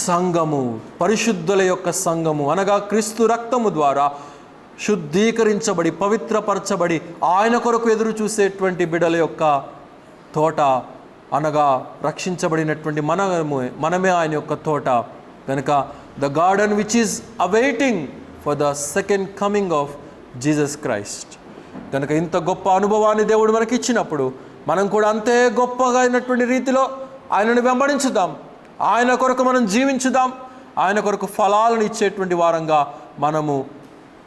సంఘము, పరిశుద్ధుల యొక్క సంఘము, అనగా క్రీస్తు రక్తము ద్వారా శుద్ధీకరించబడి పవిత్రపరచబడి ఆయన కొరకు ఎదురు చూసేటువంటి బిడ్డల యొక్క తోట, అనగా రక్షించబడినటువంటి మనమే ఆయన యొక్క తోట. కనుక the garden which is awaiting for the second coming of Jesus Christ. కనుక ఇంత గొప్ప అనుభవాన్ని దేవుడు మనకి ఇచ్చినప్పుడు మనం కూడా అంతే గొప్పగా అయినటువంటి రీతిలో ఆయనను వెంబడించుదాం, ఆయన కొరకు మనం జీవించుదాం, ఆయన కొరకు ఫలాలను ఇచ్చేటువంటి వారంగా మనము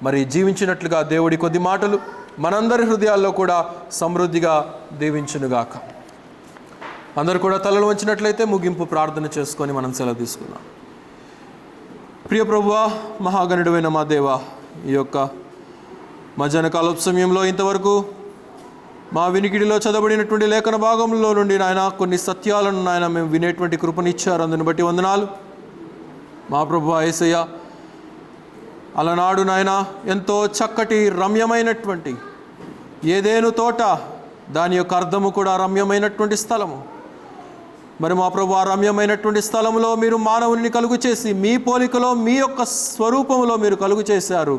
మరి జీవించినట్లుగా దేవుడి కొద్ది మాటలు మనందరి హృదయాల్లో కూడా సమృద్ధిగా దీవించునుగాక. అందరూ కూడా తలలు వంచినట్లయితే ముగింపు ప్రార్థన చేసుకొని మనం సెలవు తీసుకుందాం. ప్రియ ప్రభువా, మహాగణుడైన మా దేవా, ఈ యొక్క మధ్యాహ్న కాలపు సమయంలో ఇంతవరకు మా వినికిడిలో చదవబడినటువంటి లేఖన భాగంలో నుండి నాయన కొన్ని సత్యాలను నాయన మేము వినేటువంటి కృపనిచ్చారు. అందుని బట్టి వందనాలు. మా ప్రభువా యేసయ్య, అలనాడు నాయన ఎంతో చక్కటి రమ్యమైనటువంటి ఏదేను తోట, దాని యొక్క అర్థము కూడా రమ్యమైనటువంటి స్థలము. మరి మా ప్రభు, ఆ రమ్యమైనటువంటి స్థలంలో మీరు మానవుని కలుగు చేసి మీ పోలికలో మీ యొక్క స్వరూపంలో మీరు కలుగు చేశారు.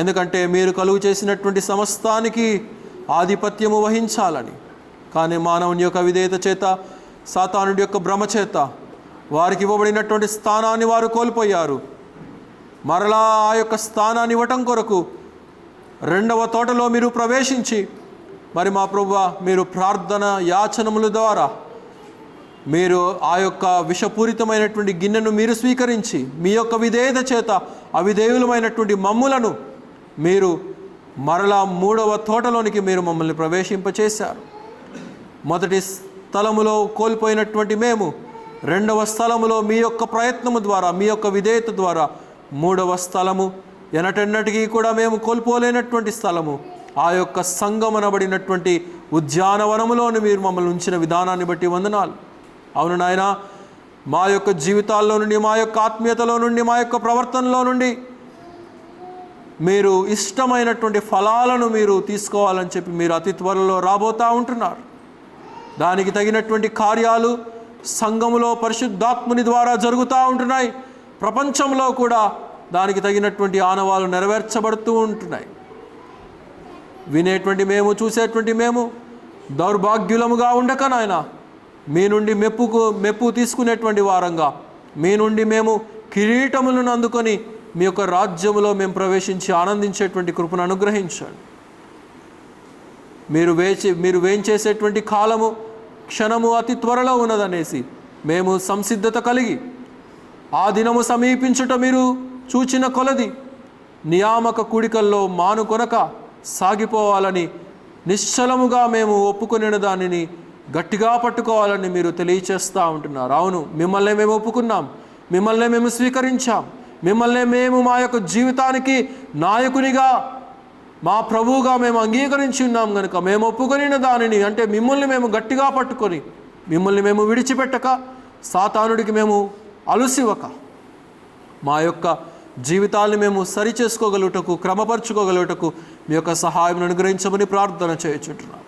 ఎందుకంటే మీరు కలుగు చేసినటువంటి సమస్తానికి ఆధిపత్యము వహించాలని. కానీ మానవుని యొక్క విధేయత చేత, సాతానుడి యొక్క భ్రమ చేత వారికి ఇవ్వబడినటువంటి స్థానాన్ని వారు కోల్పోయారు. మరలా ఆ యొక్క స్థానాన్ని ఇవ్వటం కొరకు రెండవ తోటలో మీరు ప్రవేశించి, మరి మా ప్రభువా, మీరు ప్రార్థన యాచనముల ద్వారా మీరు ఆ యొక్క విషపూరితమైనటువంటి గిన్నెను మీరు స్వీకరించి, మీ యొక్క విధేయత చేత అవిధేయులమైనటువంటి మమ్ములను మీరు మరలా మూడవ తోటలోనికి మీరు మమ్మల్ని ప్రవేశింపచేశారు. మొదటి స్థలములో కోల్పోయినటువంటి మేము రెండవ స్థలములో మీ యొక్క ప్రయత్నము ద్వారా, మీ యొక్క విధేయత ద్వారా మూడవ స్థలము, ఎనటెన్నటికీ కూడా మేము కోల్పోలేనటువంటి స్థలము, ఆ యొక్క సంగమనబడినటువంటి ఉద్యానవనములోని మీరు మమ్మల్ని ఉంచిన విధానాన్ని బట్టి వందనాలు. అవును నాయన, మా యొక్క జీవితాల్లో నుండి, మా యొక్క ఆత్మీయతలో నుండి, మా యొక్క ప్రవర్తనలో నుండి మీరు ఇష్టమైనటువంటి ఫలాలను మీరు తీసుకోవాలని చెప్పి మీరు అతి త్వరలో రాబోతూ ఉంటున్నారు. దానికి తగినటువంటి కార్యాలు సంఘములో పరిశుద్ధాత్ముని ద్వారా జరుగుతూ ఉంటున్నాయి. ప్రపంచంలో కూడా దానికి తగినటువంటి ఆనవాలు నెరవేర్చబడుతూ ఉంటున్నాయి. వినేటువంటి మేము, చూసేటువంటి మేము దౌర్భాగ్యులముగా ఉండక నాయన, మీ నుండి మెప్పు తీసుకునేటువంటి వారంగా, మీ నుండి మేము కిరీటములను అందుకొని మీ యొక్క రాజ్యములో మేము ప్రవేశించి ఆనందించేటువంటి కృపను అనుగ్రహించండి. మీరు వేయించేసేటువంటి కాలము, క్షణము అతి త్వరలో ఉన్నదనేసి మేము సంసిద్ధత కలిగి, ఆ దినము సమీపించుట మీరు చూచిన కొలది నియామక కూడికల్లో మానుకొనక సాగిపోవాలని నిశ్చలముగా మేము ఒప్పుకొనిన దానిని గట్టిగా పట్టుకోవాలని మీరు తెలియచేస్తూ ఉంటున్నారు. అవును, మిమ్మల్ని మేము ఒప్పుకున్నాం, మిమ్మల్ని మేము స్వీకరించాం, మిమ్మల్ని మేము మా యొక్క జీవితానికి నాయకునిగా, మా ప్రభువుగా మేము అంగీకరించి ఉన్నాం. కనుక మేము ఒప్పుకొనిన దానిని, అంటే మిమ్మల్ని మేము గట్టిగా పట్టుకొని, మిమ్మల్ని మేము విడిచిపెట్టక, సాతానుడికి మేము అలుసివ్వక, మా యొక్క జీవితాన్ని మేము సరిచేసుకోగలుగుటకు, క్రమపరచుకోగలుగుటకు మీ యొక్క సహాయం అనుగ్రహించమని ప్రార్థన చేయుచుంటున్నాం.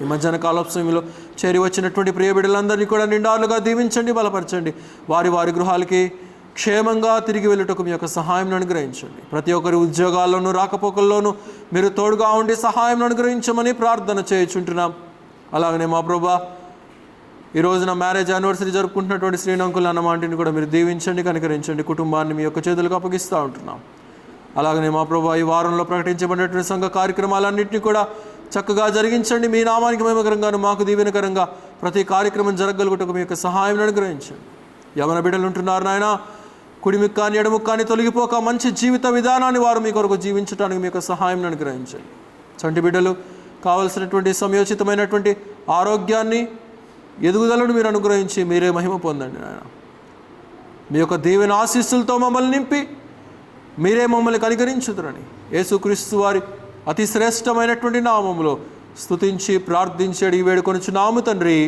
ఈ మధ్యాహ్న కాలపు సమయంలో చేరి వచ్చినటువంటి ప్రియ బిడ్డలందరినీ కూడా నిండాలుగా దీవించండి, బలపరచండి. వారి వారి గృహాలకి క్షేమంగా తిరిగి వెళ్ళుటకు మీ యొక్క సహాయం అనుగ్రహించండి. ప్రతి ఒక్కరి ఉద్యోగాల్లోనూ రాకపోకల్లోనూ మీరు తోడుగా ఉండి సహాయం అనుగ్రహించమని ప్రార్థన చేయుచుంటున్నాం. అలాగనే మా ప్రభువా, ఈ రోజున మ్యారేజ్ యానివర్సరీ జరుపుకుంటున్నటువంటి శ్రీనంకుల్ అన్నమాంటిని కూడా మీరు దీవించండి, కనికరించండి. కుటుంబాన్ని మీ యొక్క చేతులకు అప్పగిస్తూ ఉంటున్నాం. అలాగనే మా ప్రభువా, ఈ వారంలో ప్రకటించబడినటువంటి సంఘ కార్యక్రమాలన్నింటినీ కూడా చక్కగా జరిగించండి. మీ నామానికి మహిమకరంగాను మాకు దీవెనకరంగా ప్రతి కార్యక్రమం జరగగలుగుటకు మీ యొక్క సహాయం అనుగ్రహించండి. యవన బిడ్డలు ఉంటున్నారు నాయన, కుడిముక్కాని ఎడముక్కాని తొలగిపోక మంచి జీవిత విధానాన్ని వారు మీ కొరకు జీవించడానికి మీ యొక్క సహాయం అనుగ్రహించండి. చంటి బిడ్డలు కావలసినటువంటి సమయోచితమైనటువంటి ఆరోగ్యాన్ని, ఎదుగుదలను మీరు అనుగ్రహించి మీరే మహిమ పొందండి నాయన. మీ యొక్క దీవెన ఆశీస్సులతో మమ్మల్ని నింపి మీరే మమ్మల్ని కనికరించుదురని యేసుక్రీస్తు వారి అతి శ్రేష్టమైనటువంటి నామములో స్తుతించి ప్రార్థించి అడిగి వేడుకొనుచున్నాము తండ్రి,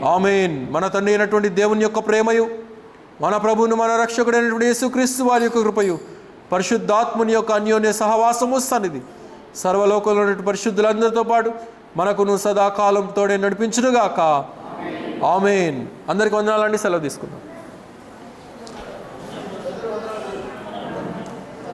ఆమేన్. మన తండ్రి అయినటువంటి దేవుని యొక్క ప్రేమయు, మన ప్రభువును మన రక్షకుడైనటువంటి యేసుక్రీస్తు వారి యొక్క కృపయు, పరిశుద్ధాత్ముని యొక్క అన్యోన్య సహవాసము సన్నిధి సర్వలోకంలో ఉన్నటువంటి పరిశుద్ధులందరితో పాటు మనకును సదాకాలం తోడే నడిపించునుగాక. ఆమేన్. అందరికి వందనాలండి. సెలవు తీసుకుందాం.